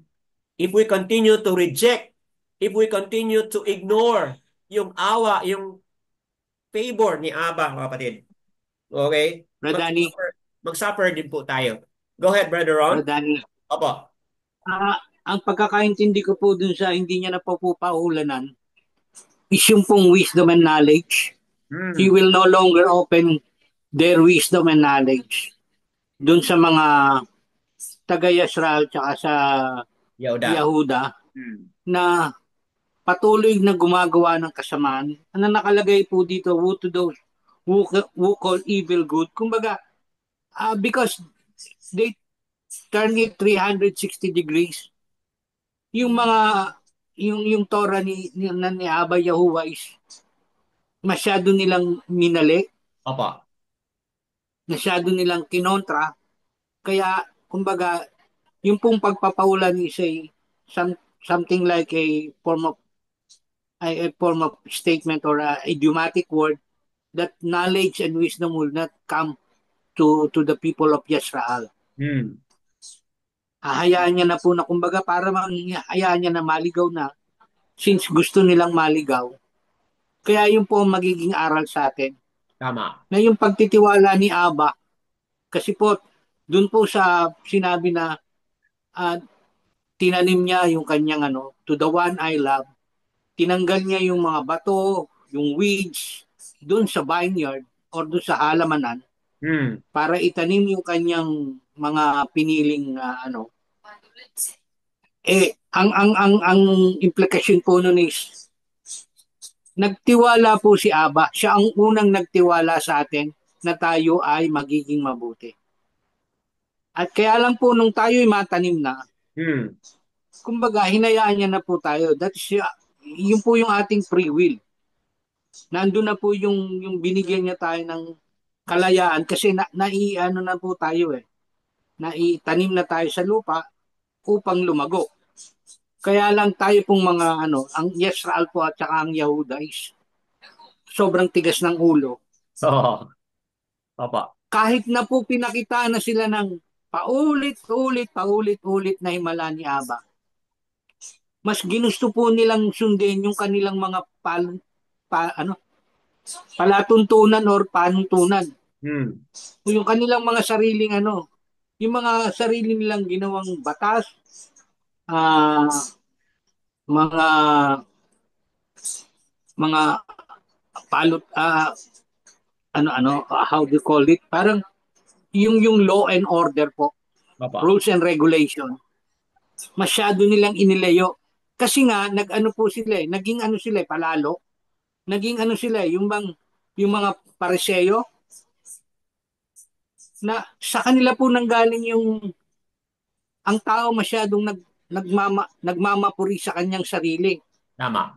if we continue to reject, if we continue to ignore yung awa, yung favor ni Aba, mga kapatid. Okay? Brother Danny, Mag-suffer din po tayo. Go ahead, Brother Ron. Brother Danny. Opo. Ang pagkakaintindi ko po dun sa hindi niya napapaulanan is yung pong wisdom and knowledge. He will no longer open their wisdom and knowledge dun sa mga taga-Israel tsaka sa Yehuda na patuloy na gumagawa ng kasamaan. Ano nakalagay po dito, woe to those who call evil good. Kumbaga, because they turn it 360 degrees. Yung mga yung Torah ni Abba Yahuwah is masyado nilang minali. Apa. Masyado nilang kinontra. Kaya kumbaga yung pong pagpapaulan is something like a form of statement or a idiomatic word that knowledge and wisdom will not come to the people of Israel. Hahayaan niya na po na kumbaga para hayaan niya na maligaw na since gusto nilang maligaw. Kaya yun po ang magiging aral sa atin. Tama. Na yung pagtitiwala ni Abba, kasi po dun po sa sinabi na tinanim niya yung kanyang to the one I love, tinanggal niya yung mga bato, yung weeds dun sa vineyard or dun sa halamanan para itanim yung kanyang mga piniling ang implikasyon po nun is nagtiwala po si Abba. Siya ang unang nagtiwala sa atin na tayo ay magiging mabuti. At kaya lang po nung tayo ay matanim na, kumbaga hinayaan niya na po tayo. That is, yun po yung ating free will. Nandun na po yung binigyan niya tayo ng kalayaan kasi naiano na po tayo naitanim na tayo sa lupa upang lumago. Kaya lang tayo pong mga ang Yisrael po at saka ang Yehuda is sobrang tigas ng ulo. Opa. Kahit na po pinakita na sila ng paulit-ulit na himala ni Abba, mas ginusto po nilang sundin yung kanilang mga palatuntunan or panuntunan. Yung kanilang mga sariling yung mga sarili nilang ginawang batas, mga palot how do you call it, parang yung law and order po. Papa. Rules and regulation masyado nilang inilayo kasi nga naging palalo, naging yung mga Pariseo, na sa kanila po nanggaling ang tao masyadong nagmamapuri sa kanyang sarili. Tama.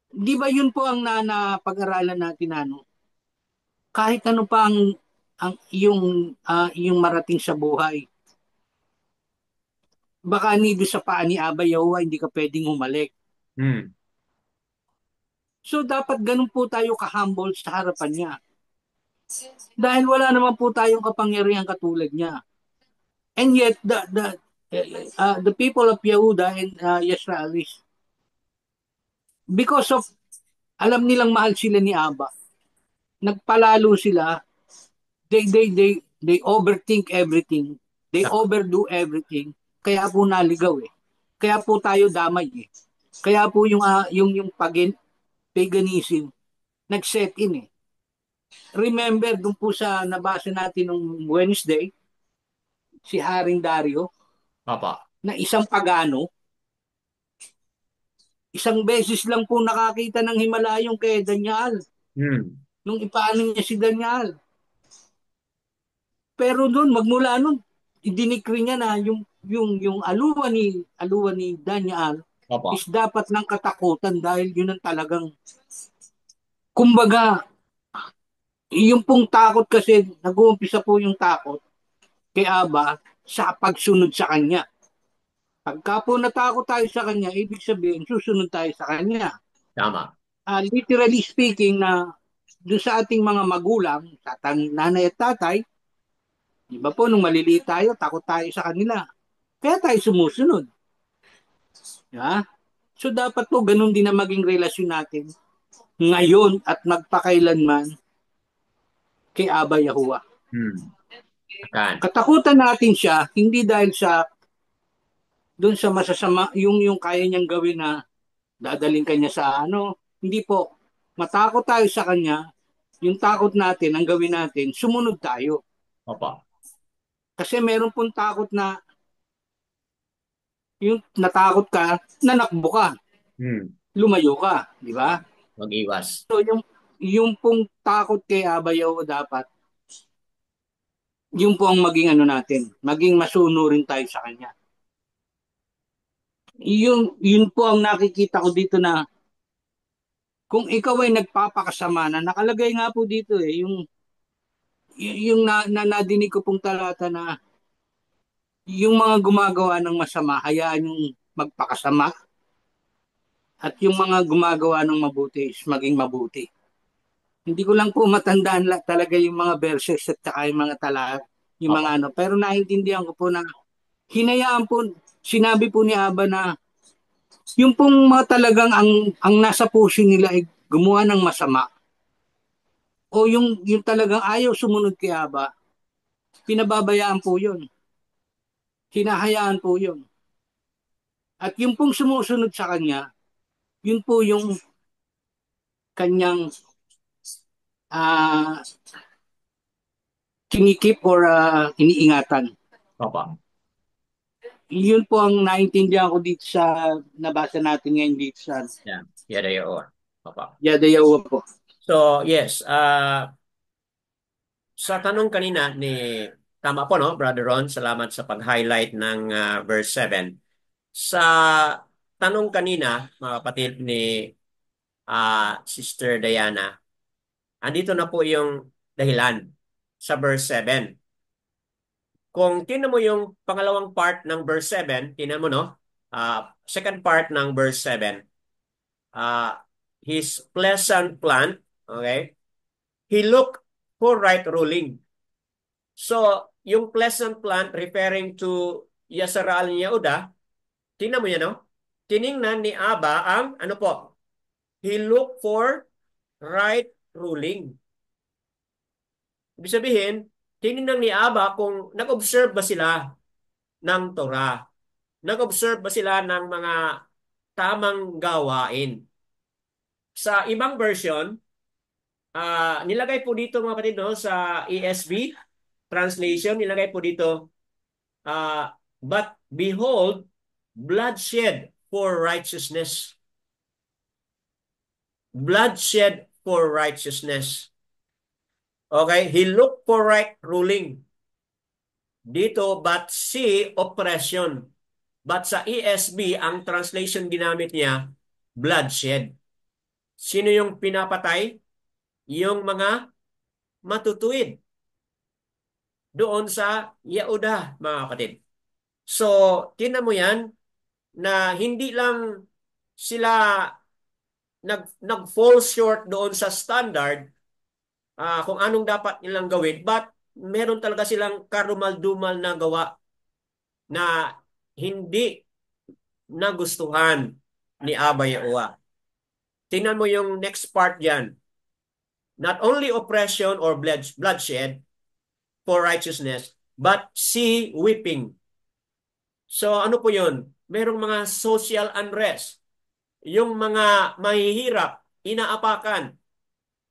Di ba yun po ang napag-aralan natin ano? Kahit ano pa yung marating sa buhay. Baka nido sa paa ni Aba Yahuwah, hindi ka pwedeng humalik. Hmm. So dapat ganun po tayo ka-humble sa harapan niya. Dahil wala naman po tayong kapangyarihan katulad niya. And yet the people of Yehuda and Yisraelis, because of alam nilang mahal sila ni Aba, nagpalalo sila. They overthink everything. They overdo everything. Kaya po naligaw eh. Kaya po tayo damay eh. Kaya po yung paganism nag-set in eh. Remember dun po sa nabasa natin nung Wednesday, si Haring Dario, Papa. na isang pagano, isang beses lang po nakakita ng Himalayong kay Daniel. Nung ipaano niya si Daniel. Pero doon, magmula noon, idinikri niya na yung aluwa ni Daniel Papa. is dapat ng katakutan dahil yun ang talagang kumbaga yung pong takot kasi nag-uumpisa po yung takot kay Aba sa pagsunod sa kanya. Pagka po natakot tayo sa kanya, ibig sabihin susunod tayo sa kanya. Tama. Literally speaking na doon sa ating mga magulang, sa nanay at tatay, di ba po nung maliliit tayo, takot tayo sa kanila. Kaya tayo sumusunod. Yeah? So dapat po ganun din na maging relasyon natin ngayon at magpakailanman kay Aba Yahuwah. Katakutan natin siya hindi dahil sa doon sa masasama yung kaya niyang gawin na dadaling kanya sa ano, hindi po. Matakot tayo sa kanya, yung takot natin, ang gawin natin, sumunod tayo. Opo. Kasi meron pong takot na yung natakot ka, nanakbo ka. Lumayo ka, di ba? Mag-iwas. So yung pong takot kay Abayaw dapat yung po ang maging ano natin, maging masunurin tayo sa kanya. Yun po ang nakikita ko dito na kung ikaw ay nagpapakasama na nakalagay nga po dito eh yung nadinig ko pong talata na yung mga gumagawa ng masama hayaan yung magpakasama at yung mga gumagawa ng mabuti is maging mabuti. Hindi ko lang po matandaan talaga yung mga verses at saka yung mga talata, yung mga ano. Pero naiintindihan ko po na hinayaan po, sinabi po ni Aba na yung pong mga talagang ang nasa puso nila ay gumawa ng masama o yung talagang ayaw sumunod kay Aba, pinababayaan po yun. Hinahayaan po yun. At yung pong sumusunod sa kanya, yun po yung kanyang kinikip or iniingatan. Papa. Yun po ang naintindihan ko dito sa nabasa natin ngayon dito sa Yada Yahuwah. Papa. Yada Yahuwah po. So, yes. Sa tanong kanina tama po no, Brother Ron, salamat sa pag-highlight ng verse 7. Sa tanong kanina, mga kapatid ni Sister Diana, andito na po yung dahilan sa verse 7. Kung tinan mo yung pangalawang part ng verse 7, tinan mo no, second part ng verse 7, his pleasant plant, okay, he looked for right ruling. So, yung pleasant plant referring to Yasar al-Yehuda, tingnan mo yan, no? Tiningnan ni Aba ang, ano po, he looked for right ruling. Ibig sabihin, tiningnan ni Aba kung nag-observe ba sila ng Torah. Nag-observe ba sila ng mga tamang gawain. Sa ibang version, nilagay po dito mga kapatid no, sa ESV translation, nilagay po dito, but behold, bloodshed for righteousness. Bloodshed for righteousness. Okay, he looked for right ruling. Dito, but see oppression. But sa ESV, ang translation ginamit niya, bloodshed. Sino yung pinapatay? Yung mga matutuwid doon sa Yehuda, mga kapatid. So, tinan mo yan na hindi lang sila nag-fall short doon sa standard kung anong dapat nilang gawin, but meron talaga silang karumal-dumal na gawa na hindi nagustuhan ni Aba Yahuwah. Tingnan mo yung next part diyan. Not only oppression or bloodshed for righteousness, but see weeping. So ano po yun? Merong mga social unrest. Yung mga mahihirap, inaapakan.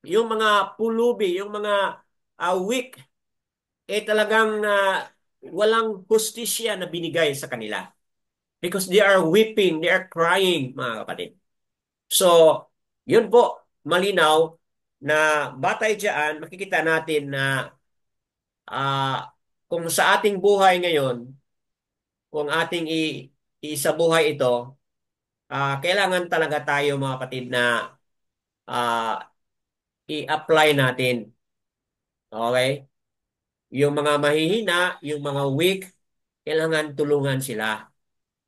Yung mga pulubi, yung mga weak, talagang walang hustisya na binigay sa kanila. Because they are weeping, they are crying, mga kapatid. So, yun po, malinaw na batay dyan, makikita natin na kung sa ating buhay ngayon, kung ating isabuhay ito, kailangan talaga tayo mga kapatid na ah, i-apply natin. Okay? Yung mga mahihina, yung mga weak, kailangan tulungan sila.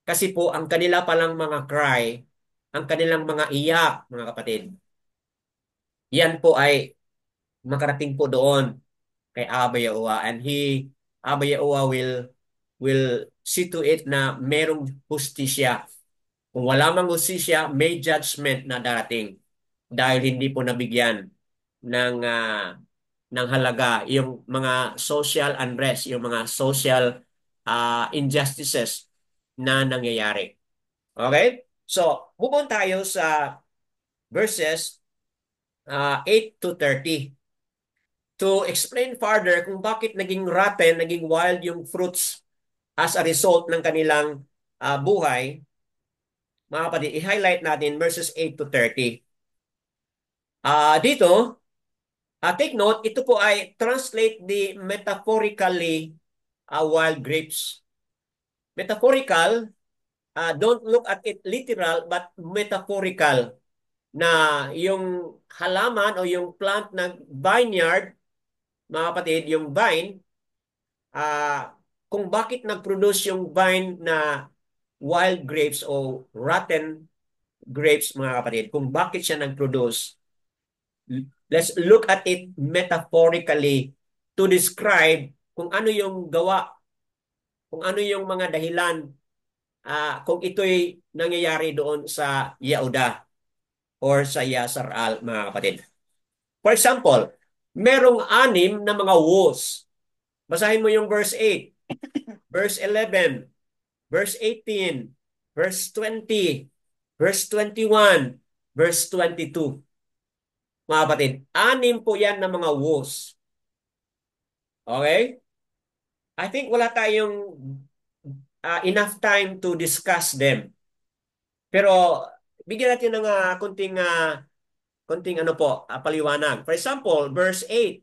Kasi po, ang kanila palang mga cry, ang kanilang mga iyak, mga kapatid, yan po ay makarating po doon kay Abba Yahuwah. And Abba Yahuwah will see to it na merong hustisya. Kung wala mang hustisya, may judgment na darating dahil hindi po nabigyan ng halaga yung mga social unrest, yung mga social injustices na nangyayari. Okay? So, move on tayo sa verses 8 to 30 to explain further kung bakit naging rotten, naging wild yung fruits as a result ng kanilang buhay. Mga kapatid, i-highlight natin verses 8 to 30. Dito, take note, ito po ay translate the metaphorically wild grapes. Metaphorical, don't look at it literal, but metaphorical na yung halaman o yung plant ng vineyard, mga kapatid, yung vine, kung bakit nag-produce yung vine na wild grapes o rotten grapes, mga kapatid, kung bakit siya nag-produce, let's look at it metaphorically to describe kung ano yung gawa, kung ano yung mga dahilan, kung ito'y nangyayari doon sa Yehuda or sa Yasar-al, mga kapatid. For example, merong 6 na mga woes. Basahin mo yung verse 8, verse 11, verse 18, verse 20, verse 21, verse 22. Mga kapatid, 6 po yan na mga woes. Okay? I think wala tayong enough time to discuss them. Pero bigyan natin ng konting ano po, paliwanag. For example, verse 8.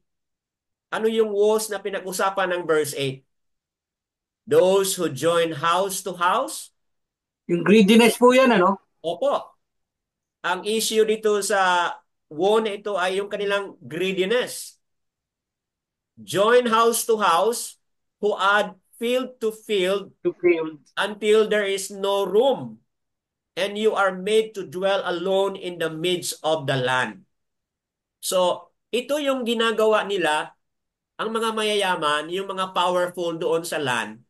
Ano yung woes na pinag-usapan ng verse 8? Those who join house to house. Yung greediness po yan, ano? Opo. Ang issue dito sa woe na ito ay yung kanilang greediness. Join house to house, who add field to field until there is no room, and you are made to dwell alone in the midst of the land. So, ito yung ginagawa nila, ang mga mayayaman, yung mga powerful doon sa land,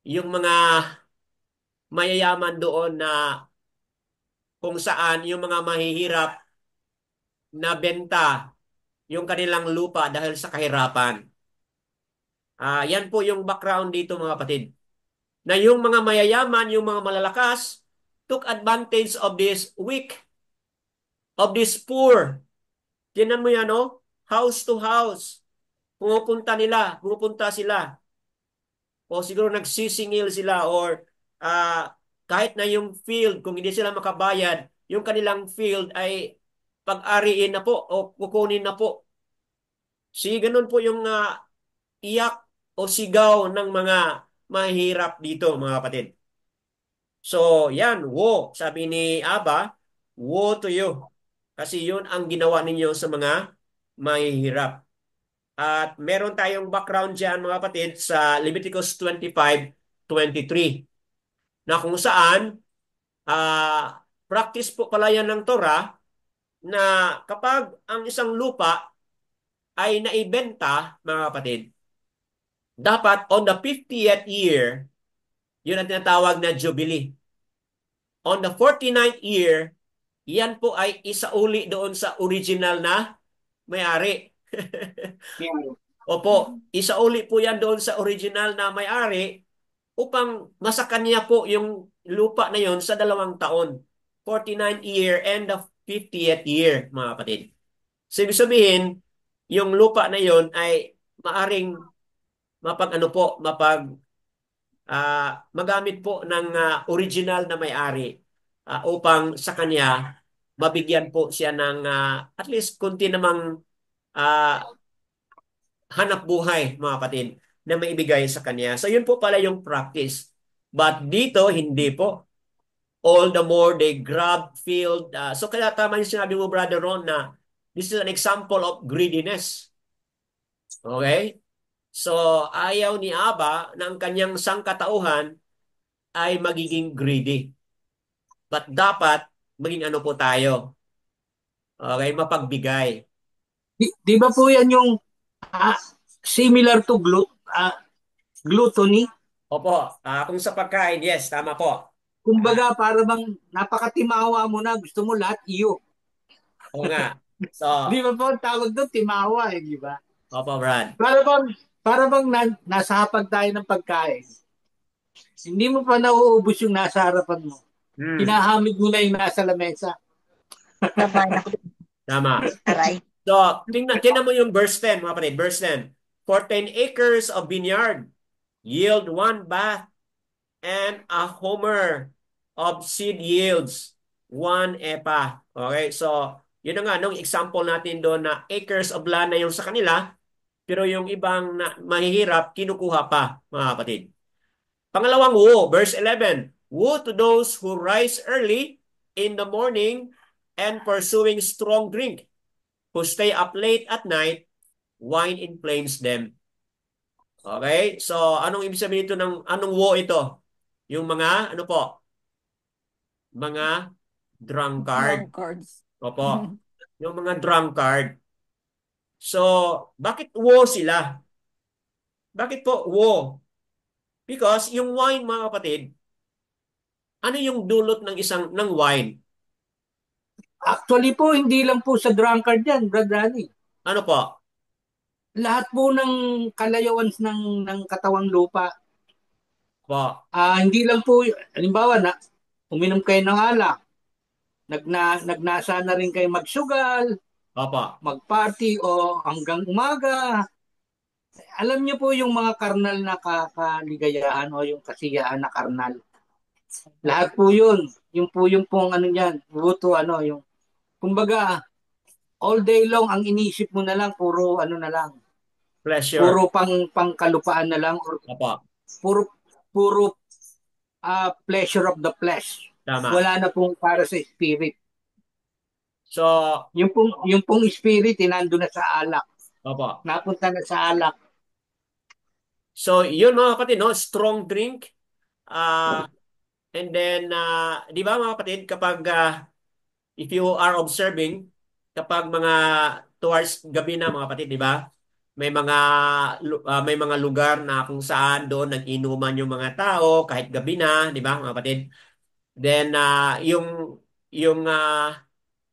yung mga mayayaman doon na kung saan yung mga mahihirap na benta yung kanilang lupa dahil sa kahirapan. Yan po yung background dito, mga kapatid. Na yung mga mayayaman, yung mga malalakas, took advantage of this weak, of this poor. Tinan mo yan, no? House to house. Pumupunta sila. O siguro nagsisingil sila or kahit na yung field, kung hindi sila makabayad, yung kanilang field ay pag-ariin na po o kukunin na po. Si ganun po yung iyak o sigaw ng mga mahihirap dito, mga kapatid. So, yan, woe. Sabi ni Aba, woe to you. Kasi yun ang ginawa ninyo sa mga mahihirap. At meron tayong background dyan, mga kapatid, sa Leviticus 25:23 na kung saan practice po pala yan ng Torah na kapag ang isang lupa ay naibenta, mga kapatid, dapat on the 50th year, yun ang tinatawag na Jubilee. On the 49th year, yan po ay isauli doon sa original na may-ari. Opo, isauli po yan doon sa original na may-ari upang masakan niya po yung lupa na yon sa 2 taon. 49th year and the 50th year, mga kapatid. So, ibig sabihin, yung lupa na yon ay maaring magamit po ng original na may-ari upang sa kanya mabigyan po siya ng at least kunti namang ah, hanap buhay, mga kapatid, na maibigay sa kanya. So yun po pala yung practice. But dito, hindi po. All the more they grab field. So kaya tama yung sinabi mo, Brother Ron, na this is an example of greediness. Okay? So ayaw ni Aba na ang kanyang sangkatauhan ay magiging greedy. But dapat maging ano po tayo? Okay, mapagbigay. Di ba po yan yung ah, similar to gluttony? Opo, kung sa pagkain, yes, tama po. Kumbaga, para bang napakatimawa mo na, gusto mo lahat iyo. Oo nga. So, Di ba po, tawag doon, timawa eh, di ba? opo, Brad. Para bang nasa hapag tayo ng pagkain. Hindi mo pa nauubos yung nasa harapan mo. Hinahamid mo na yung nasa lamesa. Tama. Aray. So, tingnan mo yung verse 10, mga kapatid. Verse 10. For 10 acres of vineyard yield 1 bath, and a homer of seed yields 1 ephah. Okay, so yun na nga, nung example natin doon na acres of land na yung sa kanila, pero yung ibang mahihirap, kinukuha pa, mga kapatid. Pangalawang woe, verse 11. Woe to those who rise early in the morning and pursuing strong drink, who stay up late at night, wine inflames them. Okay? So, anong ibig sabihin ito anong woe ito? Yung mga, ano po? Mga drunkard. Drunkards. Opo. Yung mga drunkard. So, bakit woe sila? Bakit po woe? Because yung wine, mga kapatid, ano yung dulot ng wine? Actually po, hindi lang po sa drunkard yan, Brad Rani. Ano po? Lahat po ng kalayawan ng katawang lupa. Po. Hindi lang po, halimbawa na, uminom kayo ng alak, nagnasa na rin kayo magsugal, Opo. magparty o hanggang umaga. Alam niyo po yung mga karnal na kaligayahan o yung kasiyahan na karnal. Lahat po yun. Yung po yung pong ano yan, buto ano, yung kumbaga all day long ang inisip mo na lang puro ano na lang. Pleasure. Puro pangkalupaan na lang or Opo. puro pleasure of the flesh. Tama. Wala na pong para sa spirit. So, yung pong spirit nando na sa alak. opo. Napunta na sa alak. So, yun mga kapatid, no? Strong drink. And then, di ba mga kapatid, kapag if you are observing, kapag mga towards gabi na mga kapatid, di ba? May mga lugar na kung saan doon nag-inuman yung mga tao kahit gabi na, di ba mga kapatid? Then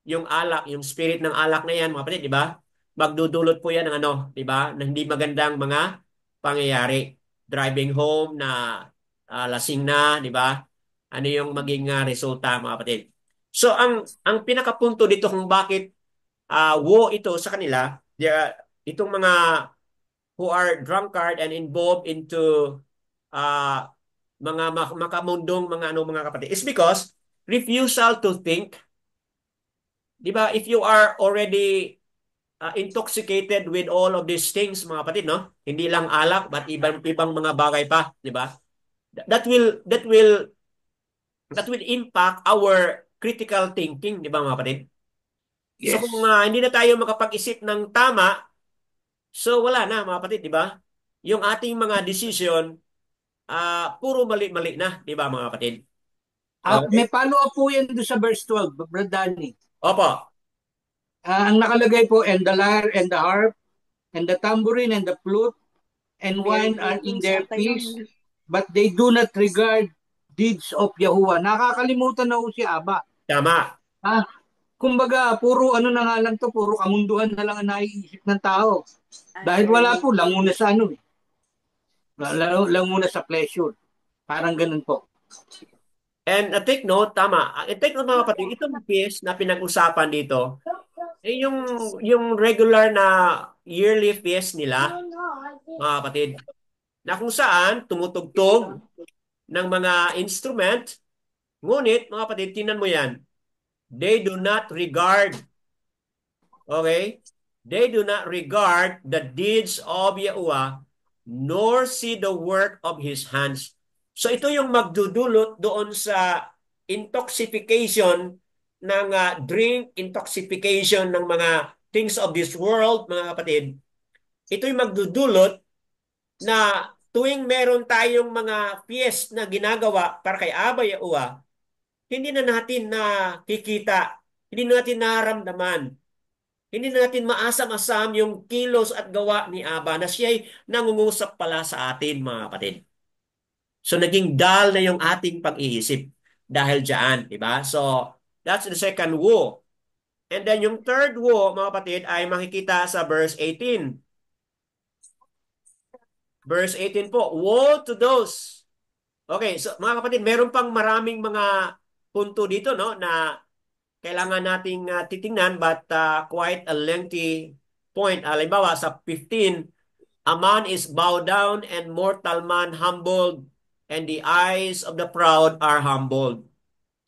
yung alak, yung spirit ng alak na yan, mga kapatid, di ba? Magdudulot po yan ng ano, di ba? Ng hindi magandang mga pangyayari. Driving home na lasing na, di ba? Ano yung maging resulta, mga kapatid? So ang pinakapunto dito kung bakit woe ito sa kanila, itong mga who are drunkard and involved into uh, mga makamundong mga kapatid, is because refusal to think. Di ba? If you are already intoxicated with all of these things, mga kapatid, no? Hindi lang alak, but ibang mga bagay pa, di ba? That will that will that will impact our critical thinking, di ba mga kapatid? So Yes. kung hindi na tayo makapag-isip ng tama, so wala na mga kapatid, di ba? Yung ating mga decision, puro mali-mali na, di ba mga kapatid? May Okay? follow-up po yan doon sa verse 12, Brad Danny. Opo. Ang nakalagay po, and the lyre and the harp, and the tambourine and the flute, and Very wine are in good their sa yun. feast, but they do not regard deeds of Yahuwah. Nakakalimutan na po si Aba. Tama. Kumbaga, puro ano na nga lang to, puro kamunduhan na lang ang naiisip ng tao. Dahil wala po, languna sa ano eh. Languna sa pleasure. Parang ganun po. And take note, tama. Take note mga kapatid, itong feast na pinag-usapan dito, yung regular na yearly feast nila, mga kapatid, na kung saan tumutugtog ng mga instrument, ngunit, mga kapatid, tingnan mo yan, they do not regard, okay? They do not regard the deeds of Yahuwah, nor see the work of His hands. So ito yung magdudulot doon sa intoxication ng drink, intoxication ng mga things of this world, mga kapatid. Ito yung magdudulot na tuwing meron tayong mga fiest na ginagawa para kay Aba Yahuwah, hindi na natin nakikita, hindi na natin nararamdaman, hindi na natin maasam-asam yung kilos at gawa ni Aba na siya'y nangungusap pala sa atin, mga kapatid. So naging dull na yung ating pag-iisip dahil diyan, di ba? So that's the second woe. And then yung third woe, mga kapatid, ay makikita sa verse 18. Verse 18 po, woe to those. Okay, so mga kapatid, meron pang maraming mga punto dito, no, na kailangan nating titingnan, but quite a lengthy point. Halimbawa sa 15, a man is bowed down and mortal man humbled, and the eyes of the proud are humbled.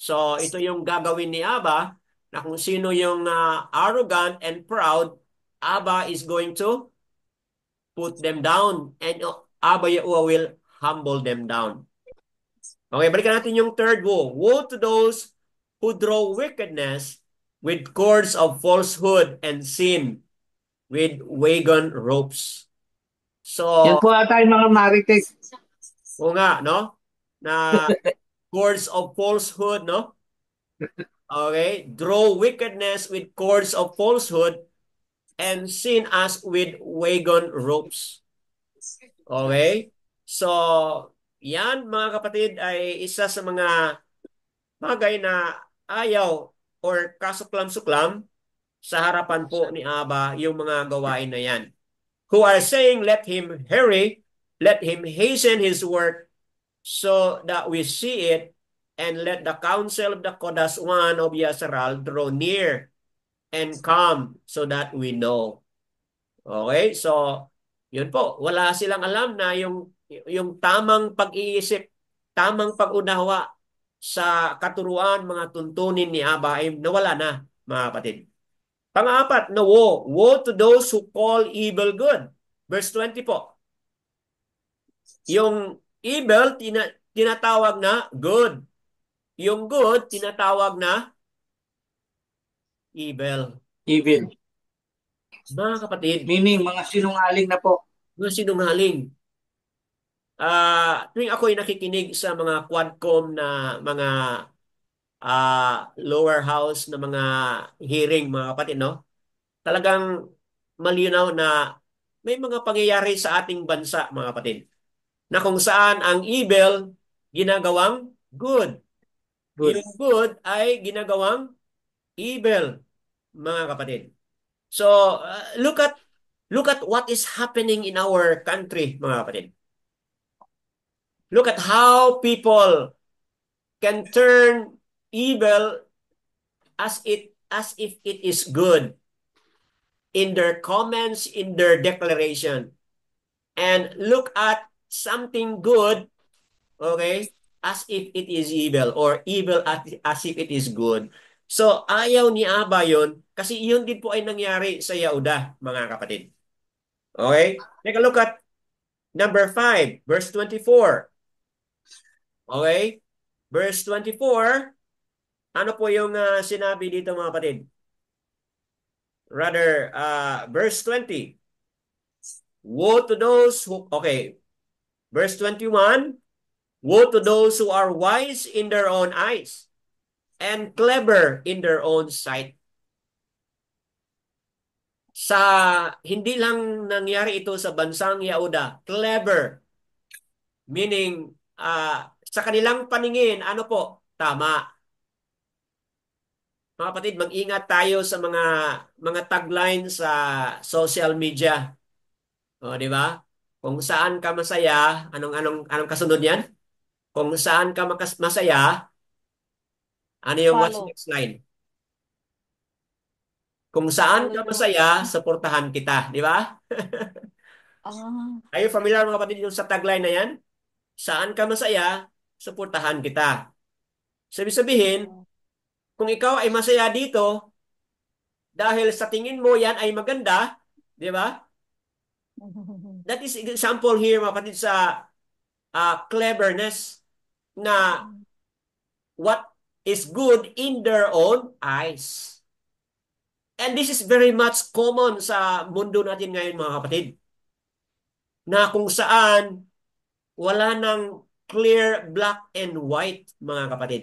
So ito yung gagawin ni Aba, na kung sino yung arrogant and proud, Aba is going to put them down, and Abba Yahuwah will humble them down. Okay, balikan natin yung third woe. Woe to those who draw wickedness with cords of falsehood and sin with wagon ropes. So, Yan po ata yung mga marites. o nga, no? Na cords of falsehood, no? Okay, draw wickedness with cords of falsehood and sin as with wagon ropes. Okay? So, yan mga kapatid ay isa sa mga bagay na ayaw or kasuklam-suklam sa harapan po ni Aba yung mga gawain na yan. Who are saying, let him hurry, let him hasten his work so that we see it, and let the counsel of the Kodas one of Yasharal draw near and come so that we know. Okay? So, yun po. Wala silang alam na yung tamang pag-iisip, tamang pag-unawa sa katuruan, mga tuntunin ni Aba ay nawala na, mga kapatid. Pang-apat na woe. Woe to those who call evil good. Verse 20 po. Yung evil, tinatawag na good. Yung good, tinatawag na evil. Evil. Mga kapatid, Meaning, mga sinungaling na po. mga sinungaling. Tuwing ako'y nakikinig sa mga quadcom na mga lower house na mga hearing, mga kapatid, no? Talagang malinaw na may mga pangyayari sa ating bansa, mga kapatid, na kung saan ang evil ginagawang good. Good. Yung good ay ginagawang evil, mga kapatid. So, look at what is happening in our country, mga kapatid. Look at how people can turn evil as if it is good in their comments, in their declaration. And look at something good, okay, as if it is evil, or evil as if it is good. So, ayaw ni Aba yun kasi yun din po ay nangyari sa Yahuda, mga kapatid. Okay? Take a look at number 5, verse 24. Okay? Verse 24, ano po yung sinabi dito mga kapatid? Rather, verse 20. Woe to those who, okay, verse 21, woe to those who are wise in their own eyes and clever in their own sight. Sa hindi lang nangyari ito sa bansang Yahuda, clever, meaning sa kanilang paningin, ano po? Tama. Mga kapatid, mag-ingat tayo sa mga tagline sa social media. O, di ba? Kung saan ka masaya, anong kasunod yan? Kung saan ka masaya, ano yung what's Follow. next line? Kung saan Follow ka you. masaya, suportahan kita, di ba? Ah. Are you familiar mga kapatid yung sa tagline na yan? Saan ka masaya, suportahan kita. Sabi sabihin, kung ikaw ay masaya dito, dahil sa tingin mo yan ay maganda, di ba? That is example here mga kapatid sa cleverness na what is good in their own eyes. And this is very much common sa mundo natin ngayon mga kapatid. Na kung saan wala nang clear black and white mga kapatid.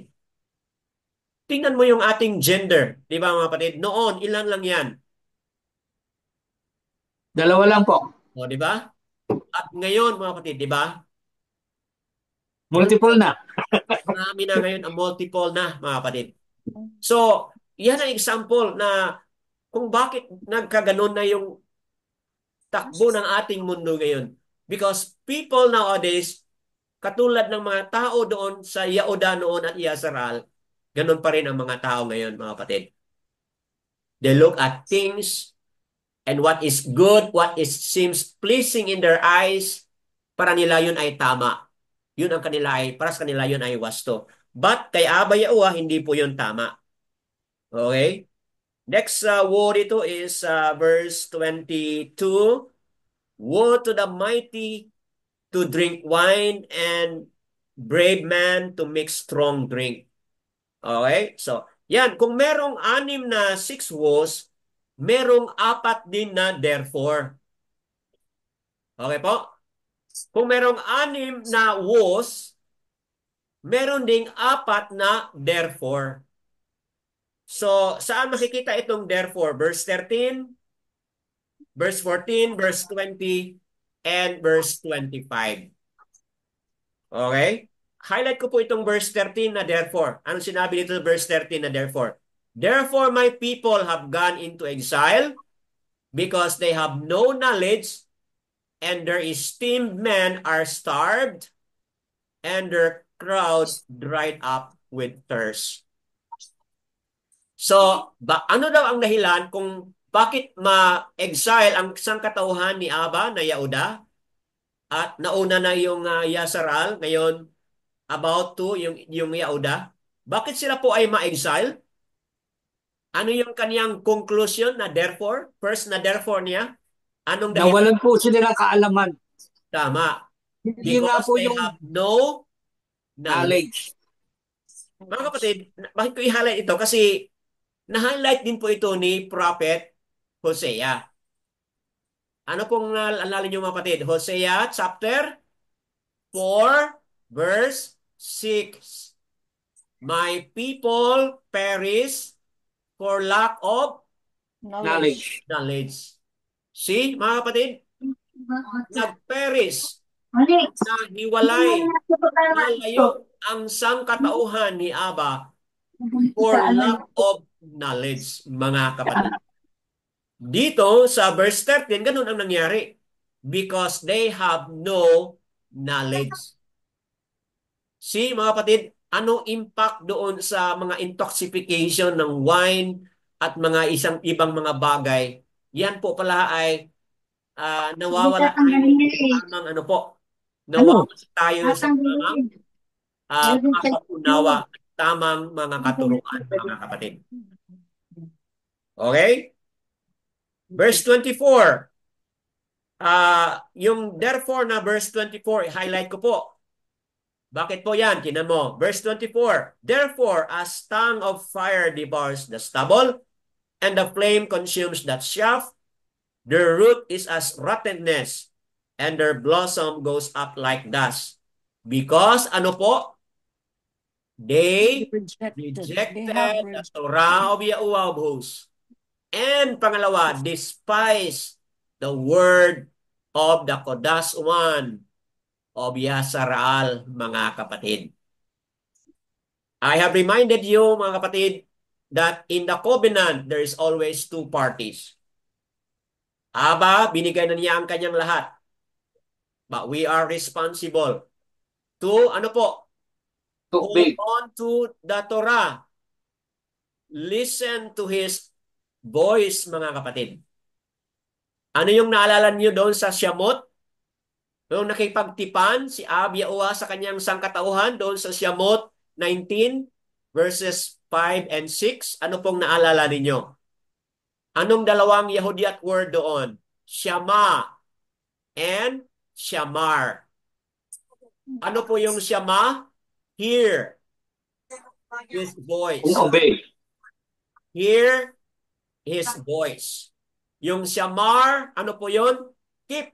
Tingnan mo yung ating gender, di ba mga kapatid? Noon, ilan lang yan? Dalawa lang po. O, di ba? At ngayon mga kapatid, di ba? Multiple na. Marami na ngayon ang multiple na mga kapatid. So, yan ang example na kung bakit nagkaganon na yung takbo ng ating mundo ngayon. Because people nowadays, katulad ng mga tao doon sa Yaoda noon at Yasaral, ganun pa rin ang mga tao ngayon, mga kapatid. They look at things and what is good, what is seems pleasing in their eyes, para nila yun ay tama. Yun ang kanila ay, para sa kanila yun ay wasto. But kay Aba Yaowa, hindi po yun tama. Okay? Next word ito is verse 22. Woe to the mighty to drink wine and brave man to mix strong drink. Okay? So, yan. Kung merong 6 na 6 woes, merong 4 din na therefore. Okay po? Kung merong 6 na woes, meron ding 4 na therefore. So, saan makikita itong therefore? Verse 13, verse 14, verse 20, and verse 25. Okay? Highlight ko po itong verse 13 na therefore. Anong sinabi dito sa verse 13 na therefore? Therefore my people have gone into exile because they have no knowledge and their esteemed men are starved and their crowd dried up with thirst. So, ano daw ang dahilan kung bakit ma-exile ang isang katauhan ni Aba na Yahuda at nauna na yung Yasaral, ngayon about to yung Yahuda? Bakit sila po ay ma-exile? Ano yung kaniyang conclusion na therefore? First na therefore niya? Anong dahilan? Nawalan po sila ng kaalaman. Tama. Yun nga Because po they yung have no knowledge. knowledge. Mga kapatid, bakit ko i-highlight ito? Kasi na-highlight din po ito ni Prophet Hosea. Ano pong naalala niyo mga kapatid? Hosea chapter 4 verse 6. My people perish for lack of Knowledge. knowledge. See, mga kapatid, nag-perish, nahiwalay, nalayo ang sangkatauhan ni Aba for lack of knowledge, mga kapatid. Dito sa verse 13, ganun ang nangyari. Because they have no knowledge. See, mga kapatid, anong impact doon sa mga intoxication ng wine at mga ibang mga bagay? Yan po pala ay nawawala tayo sa tamang nawawala tayo sa tamang pag-unawa tamang mga katuruan, mga kapatid. Okay? Verse 24. Yung therefore na verse 24, highlight ko po. Bakit po yan? Tinan mo. Verse 24. Therefore, as tongue of fire devours the stubble, and the flame consumes that chaff, their root is as rottenness, and their blossom goes up like dust. Because, ano po? They rejected the Torah of Yahuwah of hosts. And pangalawa, despise the word of the Kodas One of Yasaraal, mga kapatid. I have reminded you, mga kapatid, that in the covenant, there is always two parties. Aba, binigay na niya ang kanyang lahat. But we are responsible to, ano po, hold on to the Torah. Listen to His voice, mga kapatid. Ano yung naalala niyo doon sa Shamot? Noong nakipagtipan si Yahuwah sa kanyang sangkatauhan doon sa Shamot 19 verses 5 and 6. Ano pong naalala ninyo? Anong dalawang Yahudiat word doon? Shama and Shamar. Ano po yung Shama? Hear His voice. Obey. Hear His voice. Yung Shamar, ano po yun? Keep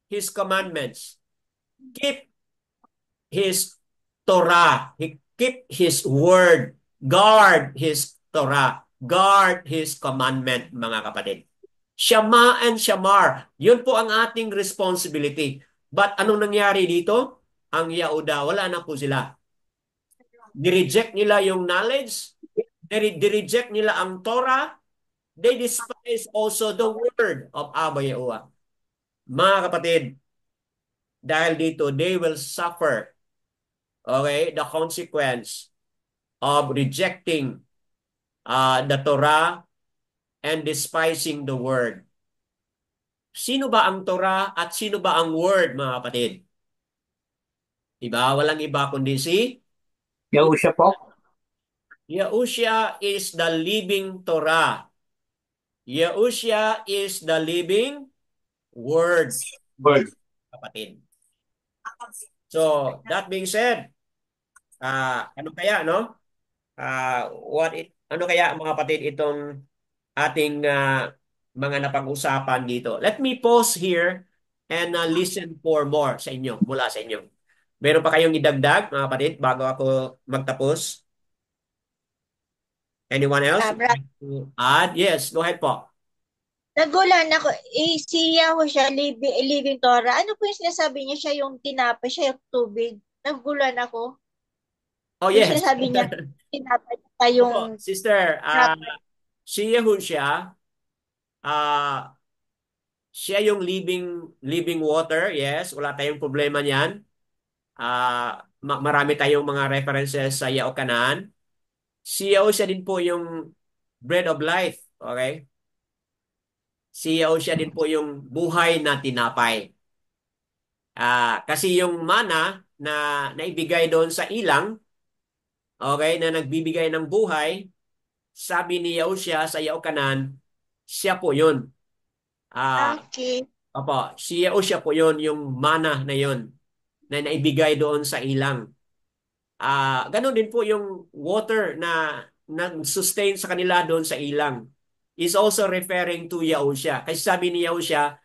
His commandments. Keep His Torah. Keep His word. Guard His Torah. Guard His commandment, mga kapatid. Shama and Shamar. Yun po ang ating responsibility. But anong nangyari dito? Ang Yahuda, wala na po sila. Nireject nila yung knowledge. Nireject nila ang Torah. They despise also the word of Abba Yahuwah. Mga kapatid, dahil dito, they will suffer, okay, the consequence of rejecting the Torah and despising the word. Sino ba ang Torah at sino ba ang word, mga kapatid? Diba? Walang iba kundi si Yahushua po. Yahushua is the living Torah. Yahushua is the living word, kapatid. So, that being said, ano kaya, no? Ano kaya, mga kapatid, itong ating mga napag-usapan dito? Let me pause here and listen for more sa inyo, mula sa inyo. Meron pa kayong idagdag, mga kapatid, bago ako magtapos? Anyone else would like to add? Yes, go ahead po. Nagulan ako, si Yahushua, living Torah. Ano po yung sinasabi niya? Siya yung tinapay, siya yung tubig. Nagulan ako. Oh, Yung yes. sinasabi niya, tinapay pa yung Opo, sister, si Yahushua, siya yung living water. Yes, wala tayong problema niyan. Marami tayong mga references sa Yaokanan. Si Yahushua din po yung bread of life. Okay? Si Yahushua din po yung buhay na tinapay. Kasi yung mana na naibigay doon sa ilang, okay, na nagbibigay ng buhay, sabi ni Yahushua sa Yaokanan, siya po yun. okay. Opo, si Yahushua po yun, yung mana na yun, na naibigay doon sa ilang. Ganon din po yung water na nag-sustain sa kanila doon sa ilang. Is also referring to Yahushua. Kasi sabi ni Yahushua,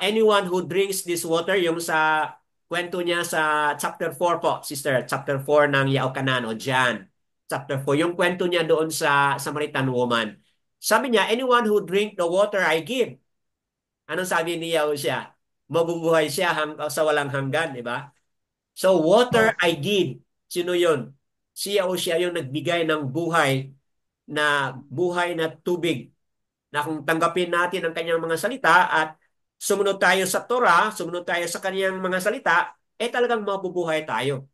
anyone who drinks this water, yung sa kwento niya sa chapter 4 po, sister, chapter 4 ng Yaokanan o John. Chapter 4, yung kwento niya doon sa Samaritan woman. Sabi niya, anyone who drink the water I give. Anong sabi ni Yahushua? Mabubuhay siya sa walang hanggan, di ba? So, water I give. Sino yun? Si Yahushua yung nagbigay ng buhay na tubig. Na kung tanggapin natin ang kanyang mga salita at sumunod tayo sa Torah, sumunod tayo sa kanyang mga salita, talagang mabubuhay tayo.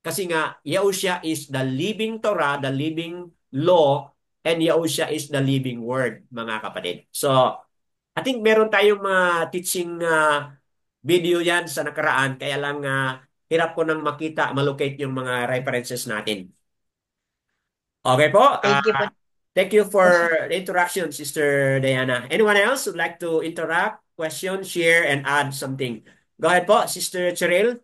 Kasi nga, Yahushua is the living Torah, the living law, and Yahushua is the living word, mga kapatid. So, I think meron tayong mga teaching video yan sa nakaraan, kaya lang hirap ko nang makita, malocate yung mga references natin. Okay po. Thank you po. Thank you for the interaction, Sister Diana. Anyone else would like to interact, question, share, and add something? Go ahead po, Sister Cheryl.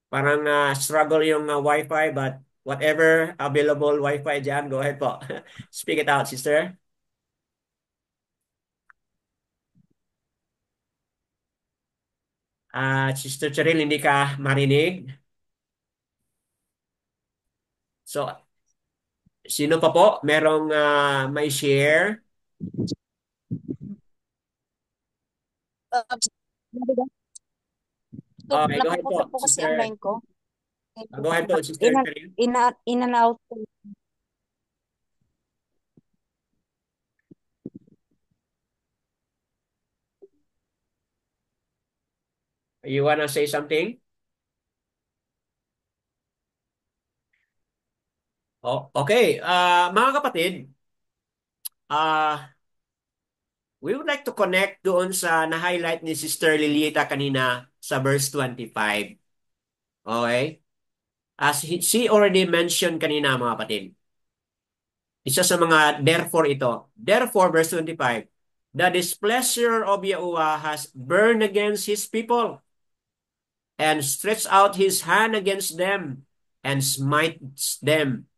Parang struggle yung Wi-Fi, but whatever available Wi-Fi dyan, go ahead po. Speak it out, Sister. Sister Cheryl, hindi ka marinig. So, sino pa po? Merong may share? Okay, go ahead po, Napuputol po kasi ang Sister. line ko. Go ahead po, Sister Cheryl. In and out po. You wanna say something? Oh, okay. Mga kapatid, we would like to connect doon sa na-highlight ni Sister Lilieta kanina sa verse 25. Okay? She already mentioned kanina, mga kapatid. Isa sa mga therefore ito. Therefore, verse 25, the displeasure of Yahuwah has burned against his people and stretched out his hand against them and smites them.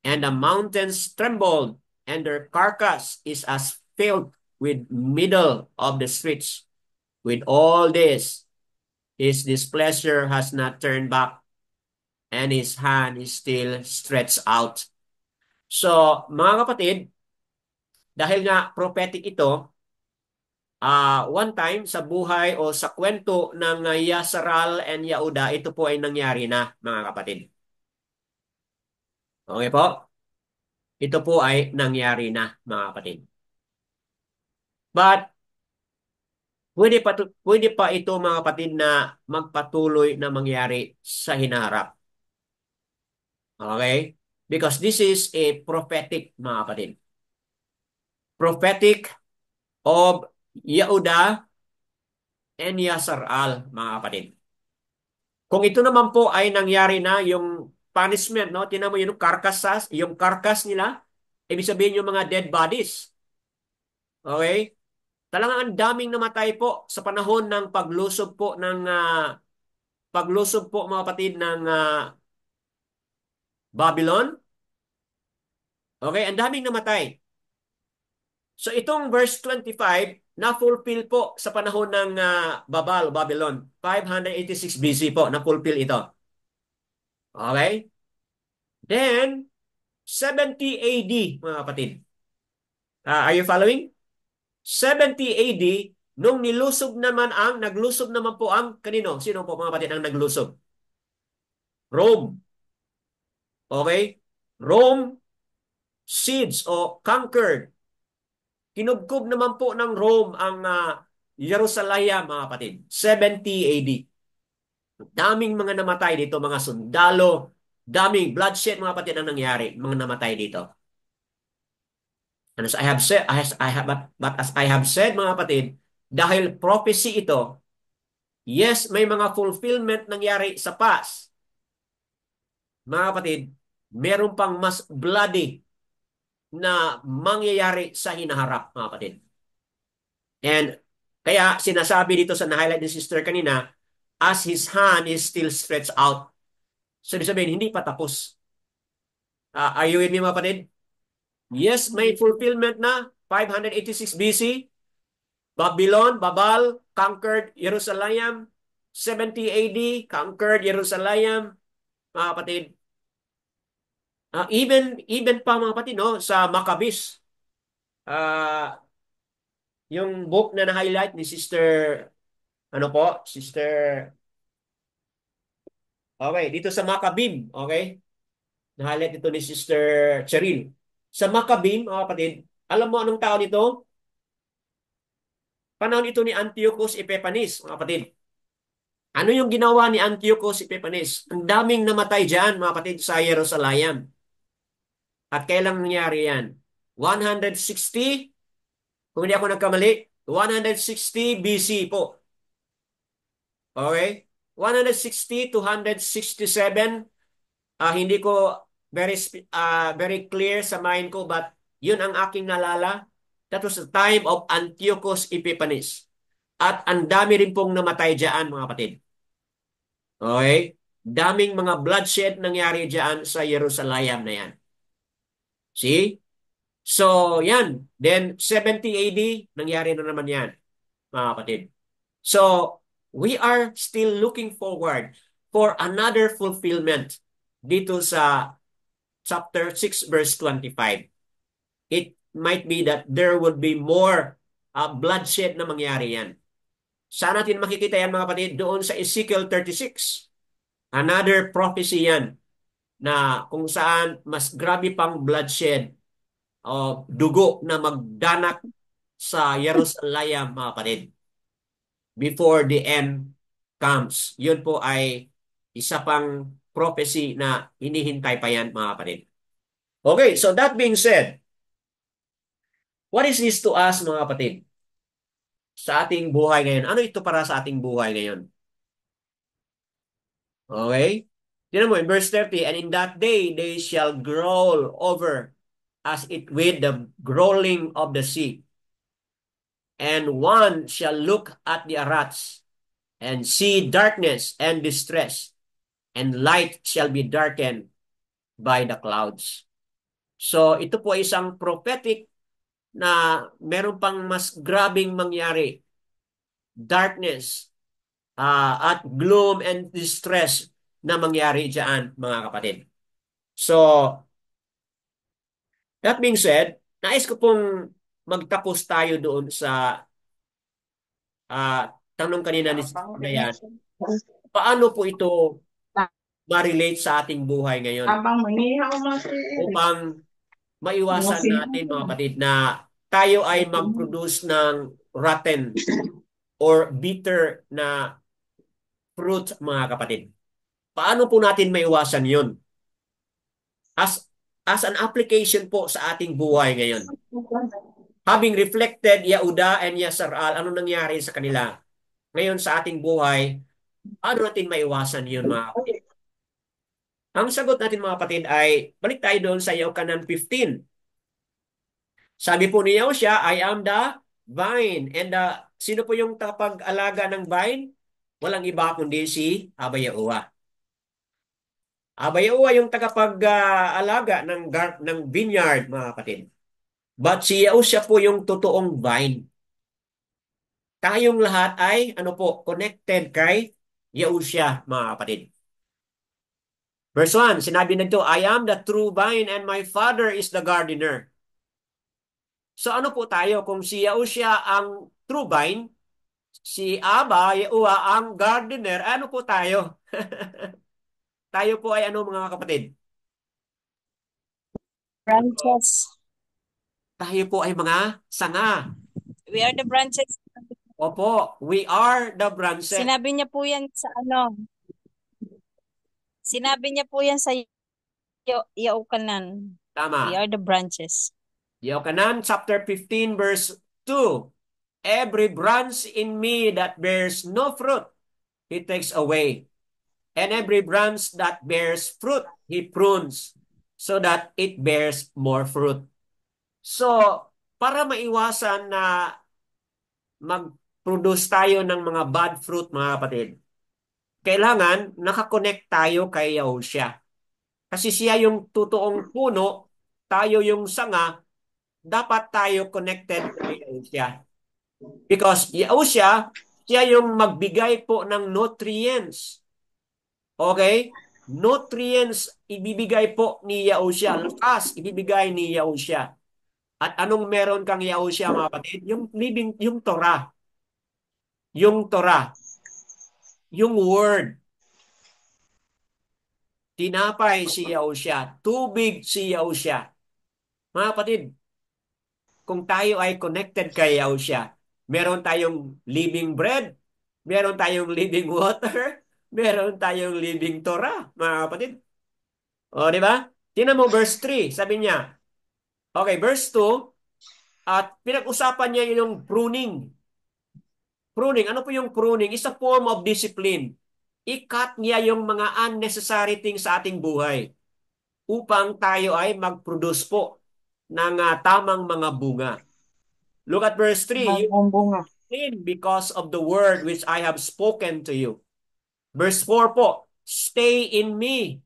And the mountains trembled, and their carcass is as filled with middle of the streets. With all this, his displeasure has not turned back, and his hand is still stretched out. So, mga kapatid, dahil nga prophetic ito, one time sa buhay o sa kwento ng Yasharal and Yahuda, ito po ay nangyari na, mga kapatid. Okay po? Ito po ay nangyari na, mga kapatid. But, pwede pa ito, mga kapatid, na magpatuloy na mangyari sa hinaharap. Okay? Because this is a prophetic, mga kapatid. Prophetic of Yehuda and Yasharal, mga kapatid. Kung ito naman po ay nangyari na, yung punishment, no? Tingnan mo yung carcass nila, ibig sabihin yung mga dead bodies. Okay? Talagang ang daming namatay po sa panahon ng paglusob po mga kapatid ng Babylon. Okay, ang daming namatay. So itong verse 25 na-fulfill po sa panahon ng Babylon. 586 BC po na-fulfill ito. Okay? Then 70 AD, mga kapatid. Are you following? 70 AD, nung naglusob naman po ang kanino? Sino po mga kapatid ang naglusob? Rome. Okay? Rome siege o conquered. Kinubkob naman po ng Rome ang Jerusalem, mga kapatid. 70 AD. Daming mga namatay dito, mga sundalo. Daming bloodshed, mga kapatid, ang nangyari. Mga namatay dito. And as I have said, but as I have said, mga kapatid, dahil prophecy ito, yes, may mga fulfillment nangyari sa past. Mga kapatid, meron pang mas bloody na mangyayari sa hinaharap, mga kapatid. And kaya sinasabi dito sa na-highlight ni sister kanina, as his hand is still stretched out. So, ibig sabihin, hindi pa tapos. Are you with me, mga kapatid? Yes, may fulfillment na 586 BC. Babal, conquered Jerusalem. 70 AD, conquered Jerusalem. Mga kapatid. Even pa, mga kapatid, no, sa Maccabees. Yung book na na-highlight ni Sister, Sister, okay, dito sa Maccabim, okay? Na-highlight ito ni Sister Cheryl. Sa Maccabim, mga kapatid, alam mo anong tao nito? Panahon ito ni Antiochus Epiphanes, mga kapatid. Ano yung ginawa ni Antiochus Epiphanes? Ang daming namatay dyan, mga kapatid, sa Jerusalem. At kailan nangyari yan? 160, kung hindi ako nagkamali, 160 BC po. Okay? 160 to 167, hindi ko very clear sa mind ko, but yun ang aking nalala. That was the time of Antiochus Epiphanes. At ang dami rin pong namatay diyan, mga kapatid. Okay? Daming mga bloodshed nangyari diyan sa Jerusalem na yan. See? So, yan. Then, 70 AD, nangyari na naman yan, mga kapatid. So, we are still looking forward for another fulfillment dito sa chapter 6, verse 25. It might be that there would be more bloodshed na mangyari yan. Saan natin makikita yan, mga kapatid? Doon sa Ezekiel 36. Another prophecy yan na kung saan mas grabe pang bloodshed o dugo na magdanak sa Jerusalem, mga kapatid, before the end comes. Yun po ay isa pang prophecy na hinihintay pa yan, mga kapatid. Okay, so that being said, what is this to us, mga kapatid? Sa ating buhay ngayon. Ano ito para sa ating buhay ngayon? Okay? Tignan mo, in verse 30, and in that day they shall growl over as it with the growling of the sea. And one shall look at the arats and see darkness and distress, and light shall be darkened by the clouds. So ito po ay isang prophetic na meron pang mas grabing mangyari. Darkness at gloom and distress na mangyari dyan, mga kapatid. So, that being said, nais ko pong magtapos tayo doon sa tanong kanina ni Dayan. Paano po ito ma-relate sa ating buhay ngayon? Upang maiwasan natin, mga kapatid, na tayo ay mag-produce ng rotten or bitter na fruit, mga kapatid. Paano po natin maiwasan yun? As an application po sa ating buhay ngayon. Having reflected Yahuda and Yasaral, ano nangyari sa kanila? Ngayon sa ating buhay, paano natin maiwasan yun, mga kapatid? Ang sagot natin, mga kapatid, ay balik tayo doon sa Yohanan 15. Sabi po ni Yahusha, I am the vine. And sino po yung tapag-alaga ng vine? Walang iba kundi si Abba Yahuwah. Abba Yahuwah yung tagapag-alaga ng vineyard, mga kapatid. But si Yahusha po yung totoong vine. Tayong lahat ay connected kay Yahusha, mga kapatid. Verse 1, sinabi nito, I am the true vine and my Father is the gardener. So ano po tayo? Kung si Yahusha ang true vine, si Abba, Yahuwah ang gardener, ano po tayo? Tayo po ay ano, mga kapatid? Branches. Tayo po ay mga sanga. We are the branches. Opo, we are the branches. Sinabi niya po yan sa Sinabi niya po yan sa Yahukanan. Tama. We are the branches. Yohanan chapter 15 verse 2. Every branch in me that bears no fruit, he takes away. And every branch that bears fruit, he prunes so that it bears more fruit. So, para maiwasan na mag-produce tayo ng mga bad fruit, mga kapatid, kailangan nakakonect tayo kay Yahusha. Kasi siya yung totoong puno, tayo yung sanga, dapat tayo connected kay Yahusha. Because Yahusha, siya yung magbigay po ng nutrients. Okay? Nutrients ibibigay po ni Yahusha. Lakas ibibigay ni Yahusha. At anong meron kang Yahusha, mga kapatid? Yung Torah. Yung Torah. Yung Word. Tinapay si Yahusha. Tubig si Yahusha. Mga kapatid, kung tayo ay connected kay Yahusha, meron tayong living bread, meron tayong living water, meron tayong living Torah, mga kapatid. O, di ba? Tingnan mo verse 3, sabi niya. Okay, verse 2, at pinag-usapan niya yung pruning. Pruning, ano po yung pruning? It's a form of discipline. I-cut niya yung mga unnecessary things sa ating buhay. upang tayo ay mag-produce po ng tamang mga bunga. Look at verse 3. You Bunga. clean because of the word which I have spoken to you. Verse 4 po, stay in me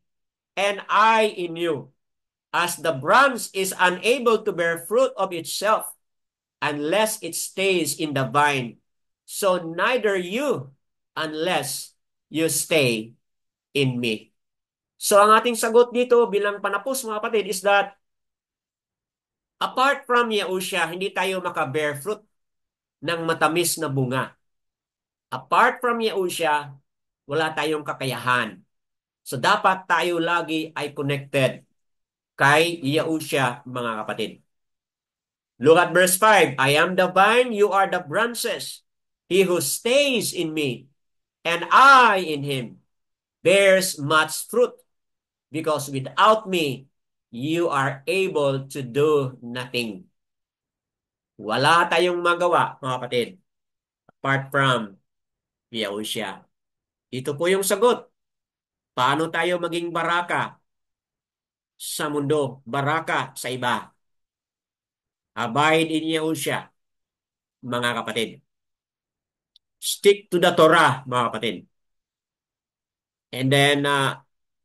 and I in you. As the branch is unable to bear fruit of itself unless it stays in the vine, so neither you unless you stay in me. So ang ating sagot dito bilang panapos mga kapatid is that apart from Yahushua, hindi tayo maka-bear fruit ng matamis na bunga. Apart from Yahushua, wala tayong kakayahan. So dapat tayo lagi ay connected kay Yahushua mga kapatid. Look at verse 5. I am the vine, you are the branches. He who stays in me and I in him bears much fruit, because without me, you are able to do nothing. Wala tayong magawa, mga kapatid, apart from Yahushua. Ito po yung sagot. Paano tayo maging baraka sa mundo, baraka sa iba? Abide in Yahushua, mga kapatid. Stick to the Torah, mga kapatid. And then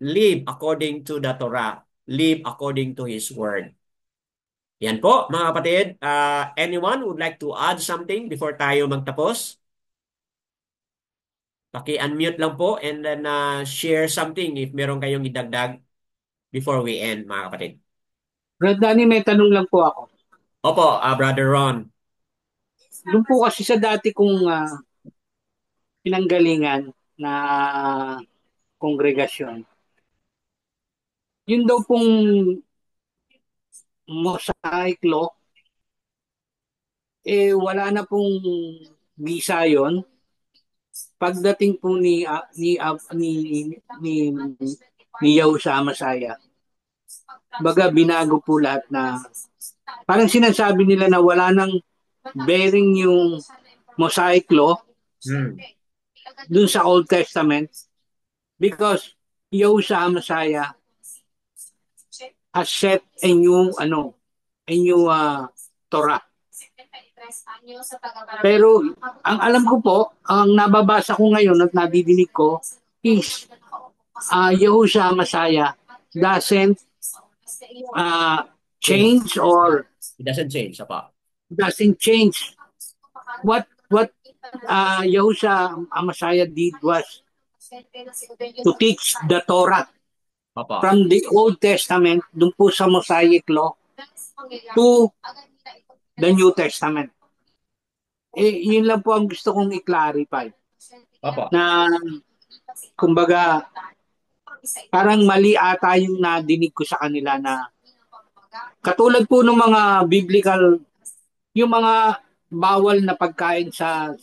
live according to the Torah. Live according to His Word. Yan po, mga kapatid. Anyone would like to add something before tayo magtapos? Paki-unmute lang po and then share something if meron kayong idagdag before we end, mga kapatid. Brad Danny, may tanong lang po ako. Opo, Brother Ron. Doon po kasi sa dati kong pinanggalingan na kongregasyon, yun daw pong mosaic law, wala na pong visa yon. Pagdating po ni Yahushua Masaya, baga binago po lahat na parang sinasabi nila na wala nang bearing yung mosaic law dun sa Old Testament, because Yahushua Masaya has set a new Torah. Pero ang alam ko po, ang nababasa ko ngayon at nadidinig ko is Yahushua Masaya doesn't change, or It doesn't change, apa. doesn't change. What Yahushua Masaya did was to teach the Torah Apa. from the Old Testament, dun po sa Mosaic Law, to the New Testament. Yun lang po ang gusto kong i-clarify. Apa. Na, kumbaga, parang mali ata yung nadinig ko sa kanila na katulad po ng mga biblical, yung mga bawal na pagkain sa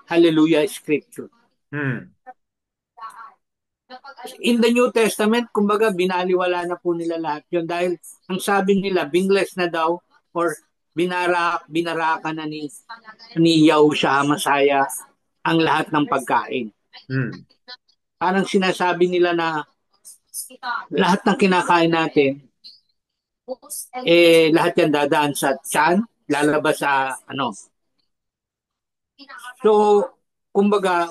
Hallelujah Scripture. In the New Testament, kumbaga, binaliwala na po nila lahat yun dahil ang sabi nila, bingless na daw or binaraka na ni Yahushua Masaya ang lahat ng pagkain. Parang sinasabi nila na lahat ng kinakain natin, lahat yan dadaan sa tiyan, lalabas sa So, kumbaga,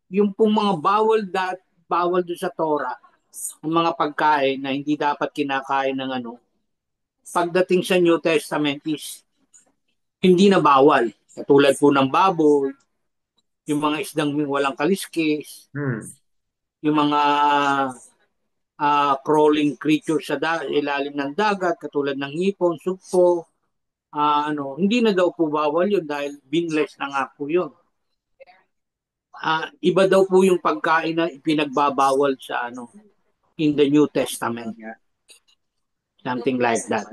yung pong mga bawal doon sa Torah, ang mga pagkain na hindi dapat kinakain ng pagdating sa New Testament is hindi na bawal. Katulad po ng baboy, yung mga isdang walang kaliskis, yung mga crawling creatures sa ilalim ng dagat, katulad ng hipon, sugpo, hindi na daw po bawal yun dahil binless na nga po yun. Iba daw po yung pagkain na ipinagbabawal sa in the New Testament. Something like that.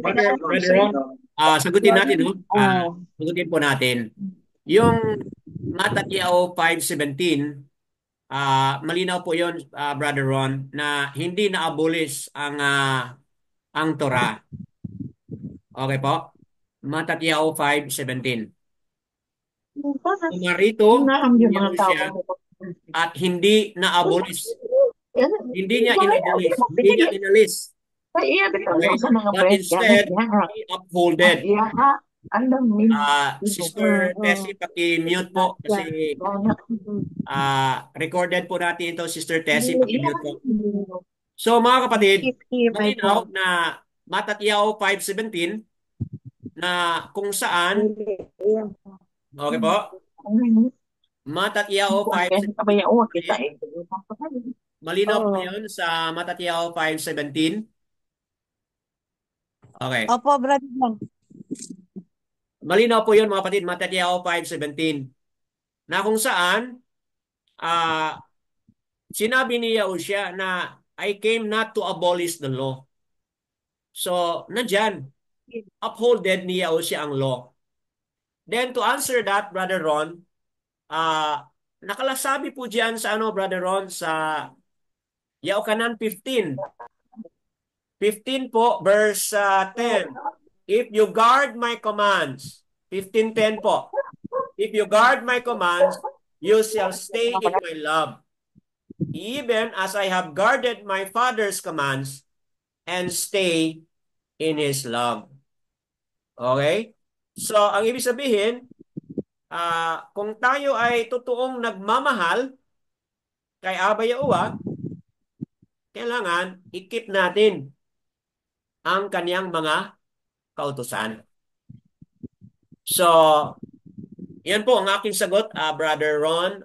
Brother Ron, sagutin natin, no? Sagutin po natin. Yung Matthew 5:17, malinaw po yon, Brother Ron, na hindi na-abolish ang Torah. Okay po? Matthew 5:17. Pumarito at hindi na-abolish Hindi niya inalis. Hindi niya inalis. Okay? But instead, he upholded. Sister Tessie, paki-mute po kasi recorded po natin ito, Sister Tessie, paki-mute po. So mga kapatid, malinaw na Matatiao 5:17 na kung saan, okay po, Matatiao 5:17, malinaw po yun sa Matatiao 5:17. Okay. Opo, Brother Dan. Malinaw po yun mga kapatid, Matatiao 5:17. Na kung saan, sinabi ni Yahushua na I came not to abolish the law. So, nandyan, upholded ni Yahushua ang law. Then to answer that, Brother Ron, nakalasabi po diyan sa Brother Ron, sa Yaokanan 15. 15 po, verse 10. If you guard my commands, 15:10 po. If you guard my commands, you shall stay in my love, even as I have guarded my Father's commands and stay in His love. Okay? So, ang ibig sabihin, kung tayo ay totoong nagmamahal kay Aba Yahuwah, kailangan i-keep natin ang kaniyang mga kautusan. So, yan po ang aking sagot, Brother Ron.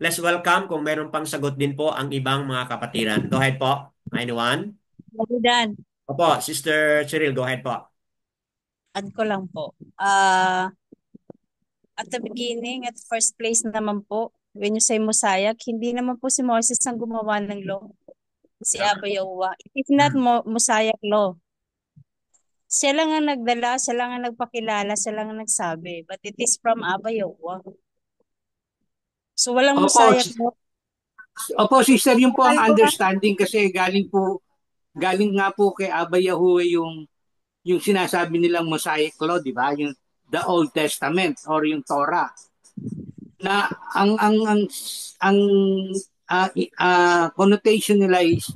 Let's welcome kung meron pang sagot din po ang ibang mga kapatiran. Go ahead po. Anyone? Brother Dan, Opo, Sister Cheryl, go ahead po. add ko lang po. At the beginning, at first place naman po, when you say Mosaic, hindi naman po si Moses ang gumawa ng law. Si Abba Yahuwah. It is not Mosaic law. Siya lang ang nagdala, siya lang ang nagpakilala, siya lang ang nagsabi. But it is from Abba Yahuwah. So walang Opo, Mosaic law. Opo, sister, yun po ang understanding kasi galing nga po kay Abba Yahuwah yung sinasabi nilang Mosaic Law, di ba? Yung the Old Testament or yung Torah. Na ang connotation nila is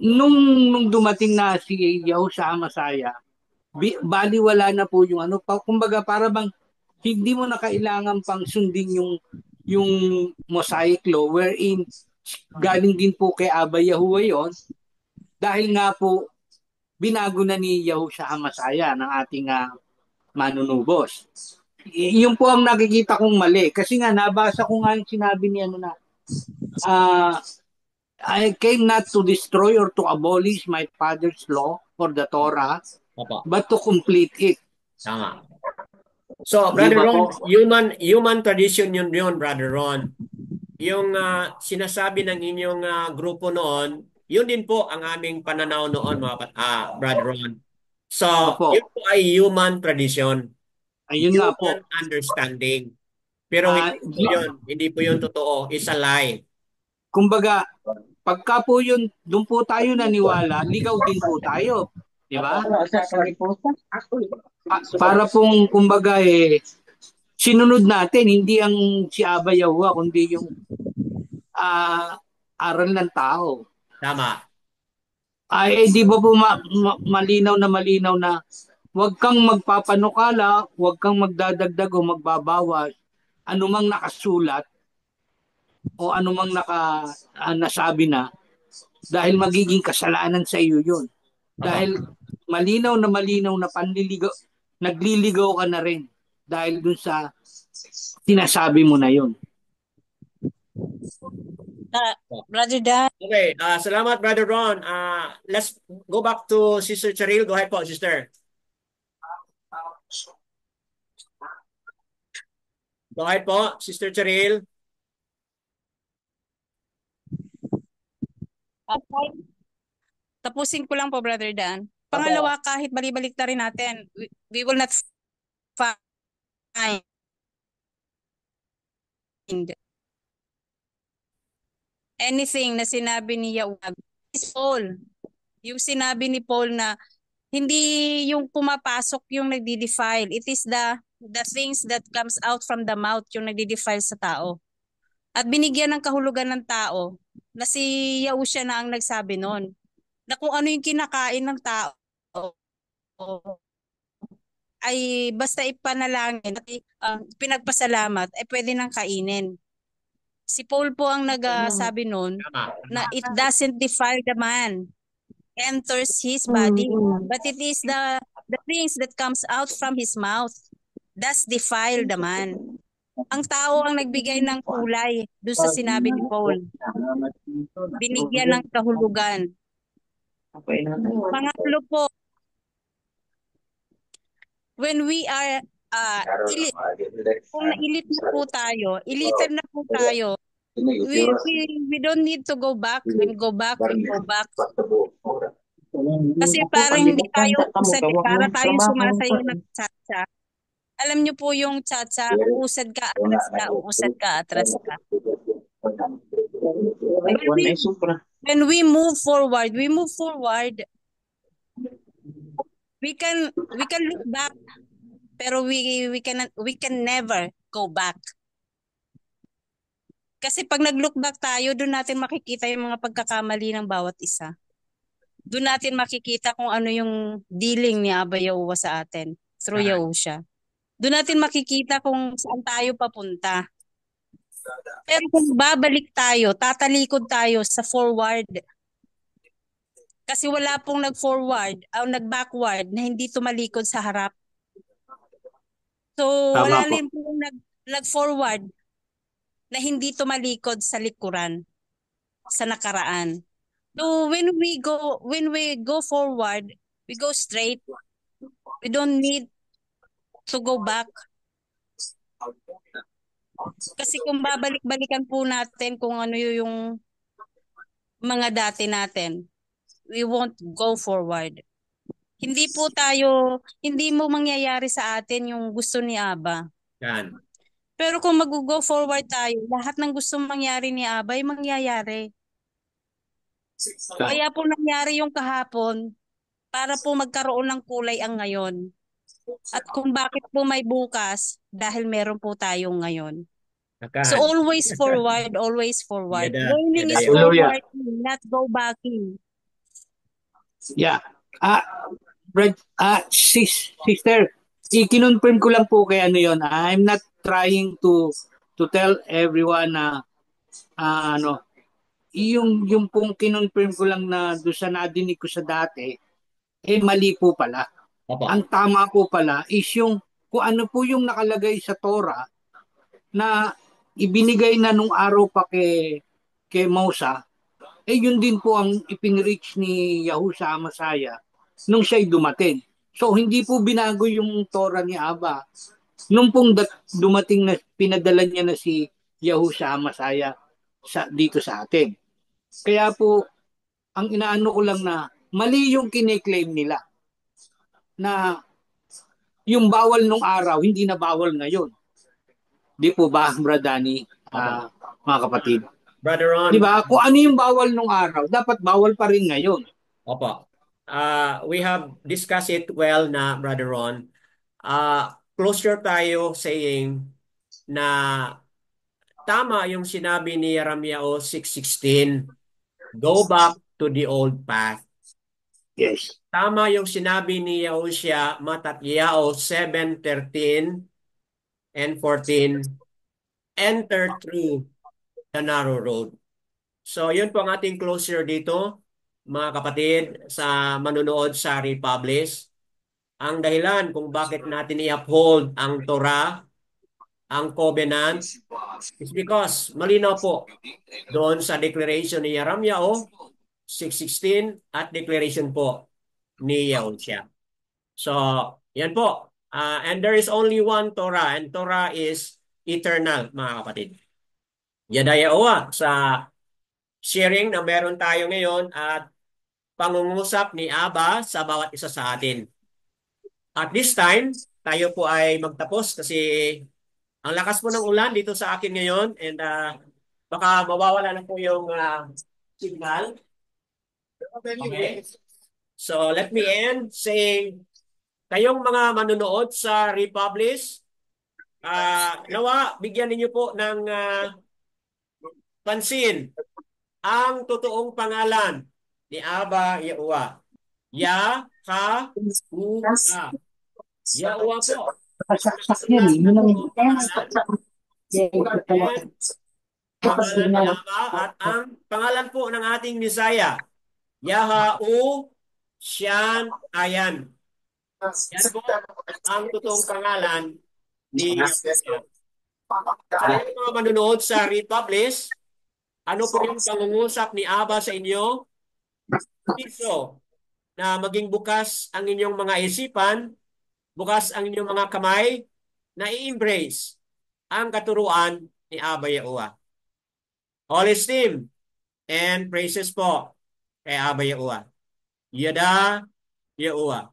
nung dumating na si Yahushua Masaya, baliwala na po yung kumbaga para bang hindi mo na kailangan pang sundin yung Mosaic Law wherein galing din po kay Abba Yahuwah yon dahil nga po binago na ni Yahushua Masaya ng ating manunubos. Yun po ang nakikita kong mali kasi nga nabasa ko nga yung sinabi niya na I came not to destroy or to abolish my father's law or the Torah, but to complete it. Tama. So, Brother Ron, human tradition yun, Brother Ron. Yung sinasabi ng inyong grupo noon, yun din po ang aming pananaw noon, Brother Ron. So, yun po ay human tradition. Ayun nga po. Human understanding. Pero hindi po yun totoo. It's a lie. Kumbaga, pagka po yun, doon po tayo naniwala, ligaw din po tayo. Di ba? Para pong, kumbaga sinunod natin, hindi ang si Abba Yahuwah, kundi yung aral ng tao. Tama. Di ba po malinaw na huwag kang magpapanukala, huwag kang magdadagdag o magbabawas, anumang nakasulat o anumang nasabi na dahil magiging kasalanan sa iyo yun. Dahil malinaw na panliligaw, nagliligaw ka na rin dahil dun sa sinasabi mo na yun. Brother Dan. Okay, salamat Brother Ron. Let's go back to Sister Cheryl. Go ahead po, Sister. Go ahead po, Sister Cheryl. Okay. Tapusin ko lang po, Brother Dan. Pangalawa, kahit balibalik na rin natin, we will not find anything na sinabi ni Yahuwah. Paul, yung sinabi ni Paul na hindi yung pumapasok yung nagdi-defile. It is the things that comes out from the mouth yung nagdi-defile sa tao. at binigyan ng kahulugan ng tao na si Yahusha na ang nagsabi noon na kung ano yung kinakain ng tao ay basta ipanalangin at pinagpasalamat ay pwede nang kainin. Si Paul po ang nagsabi noon na it doesn't defile the man, enters his body, but it is the things that comes out from his mouth does defile the man. Ang tao ang nagbigay ng kulay doon sa sinabi ni Paul. Binigyan ng kahulugan. Pangatlo po, when we are kung nailit na po tayo, ilitan na po tayo, we don't need to go back. When go back, we go back. Kasi parang hindi tayo usad, para tayong sumasayo ng tsa-tsa. Alam niyo po yung tsa-tsa, uusad ka, atras ka, uusad ka, atras ka. When we move forward, we can look back, pero we can never go back. Kasi pag nag-look back tayo, doon natin makikita yung mga pagkakamali ng bawat isa. Doon natin makikita kung ano yung dealing ni Aba Yahuwah sa atin through Yahusha. Doon natin makikita kung saan tayo papunta. Pero kung babalik tayo, tatalikod tayo sa forward. Kasi wala pong nag-forward o nag-backward na hindi tumalikod sa harap. So, wala rin pong nag-forward na hindi tumalikod sa likuran, sa nakaraan. So when we go forward, we go straight. We don't need to go back. Kasi kung babalik-balikan po natin kung ano yung mga dati natin, we won't go forward. Hindi mo mangyayari sa atin yung gusto ni Aba. Yan. Pero kung mag-go forward tayo, lahat ng gusto mangyari ni Aba ay mangyayari. Kaya po nangyari yung kahapon para po magkaroon ng kulay ang ngayon. At kung bakit po may bukas, dahil meron po tayong ngayon. So always forward, always forward. Learning is forward, not go backing. Yeah. Sister, i-confirm ko lang po kay ano yon. I'm not trying to tell everyone na yung pong kinonfirm ko lang na doon sa nadinig ko sa dati, mali po pala. Opo. Ang tama po pala is yung kung ano po yung nakalagay sa Torah na ibinigay na nung araw pa kay Musa, yun din po ang ipinreach ni Yahushua Masaya nung siya'y dumating. So hindi po binago yung Torah ni Aba nung pong dumating na pinadala niya na si Yahushua Masaya dito sa atin. Kaya po ang inaano ko lang na mali yung kine-claim nila na yung bawal nung araw hindi na bawal ngayon. Di po ba, Brother Danny, mga kapatid? Brother Ron. Di ba? Kung ano yung bawal nung araw, dapat bawal pa rin ngayon. Opo. We have discussed it well na, Brother Ron. Closure tayo saying na tama yung sinabi ni Jeremiah 6:16. Go back to the old path. Yes. Tama yung sinabi ni Yahushua Matthew 7:13 and 14. Enter through the narrow road. So yun po ang ating closure dito, mga kapatid, sa manunood sa Republish. Ang dahilan kung bakit natin i-uphold ang Torah, ang covenant, is because malinaw po doon sa declaration ni Jeremiah 6:16 at declaration po ni Yahushua. So, yan po. And there is only one Torah, and Torah is eternal, mga kapatid. Yadaya Owa sa sharing na meron tayo ngayon at pangungusap ni Aba sa bawat isa sa atin. At this time, tayo po ay magtapos kasi ang lakas po ng ulan dito sa akin ngayon and baka mawawala na po yung signal. Okay. So let me end saying, kayong mga manunood sa Republish, nawa, bigyan ninyo po ng pansin, ang totoong pangalan ni Aba Yahuwah. Yahawa. Yahuwah po. Nakasaksak yan eh. Yun ang Totoong pangalan. And pangalan ni Aba at ang pangalan po ng ating Messiah. Yahau Sian Ayan. Yan po ang totoong pangalan ni Yahuwah. Sa inyo mga manunood sa Republish, ano po yung pangungusap ni Aba sa inyo? Piso na maging bukas ang inyong mga isipan, bukas ang inyong mga kamay, na i-embrace ang katuruan ni Aba Yahuwah. All esteem and praises po kay Aba Yahuwah. Yada Yahuwah.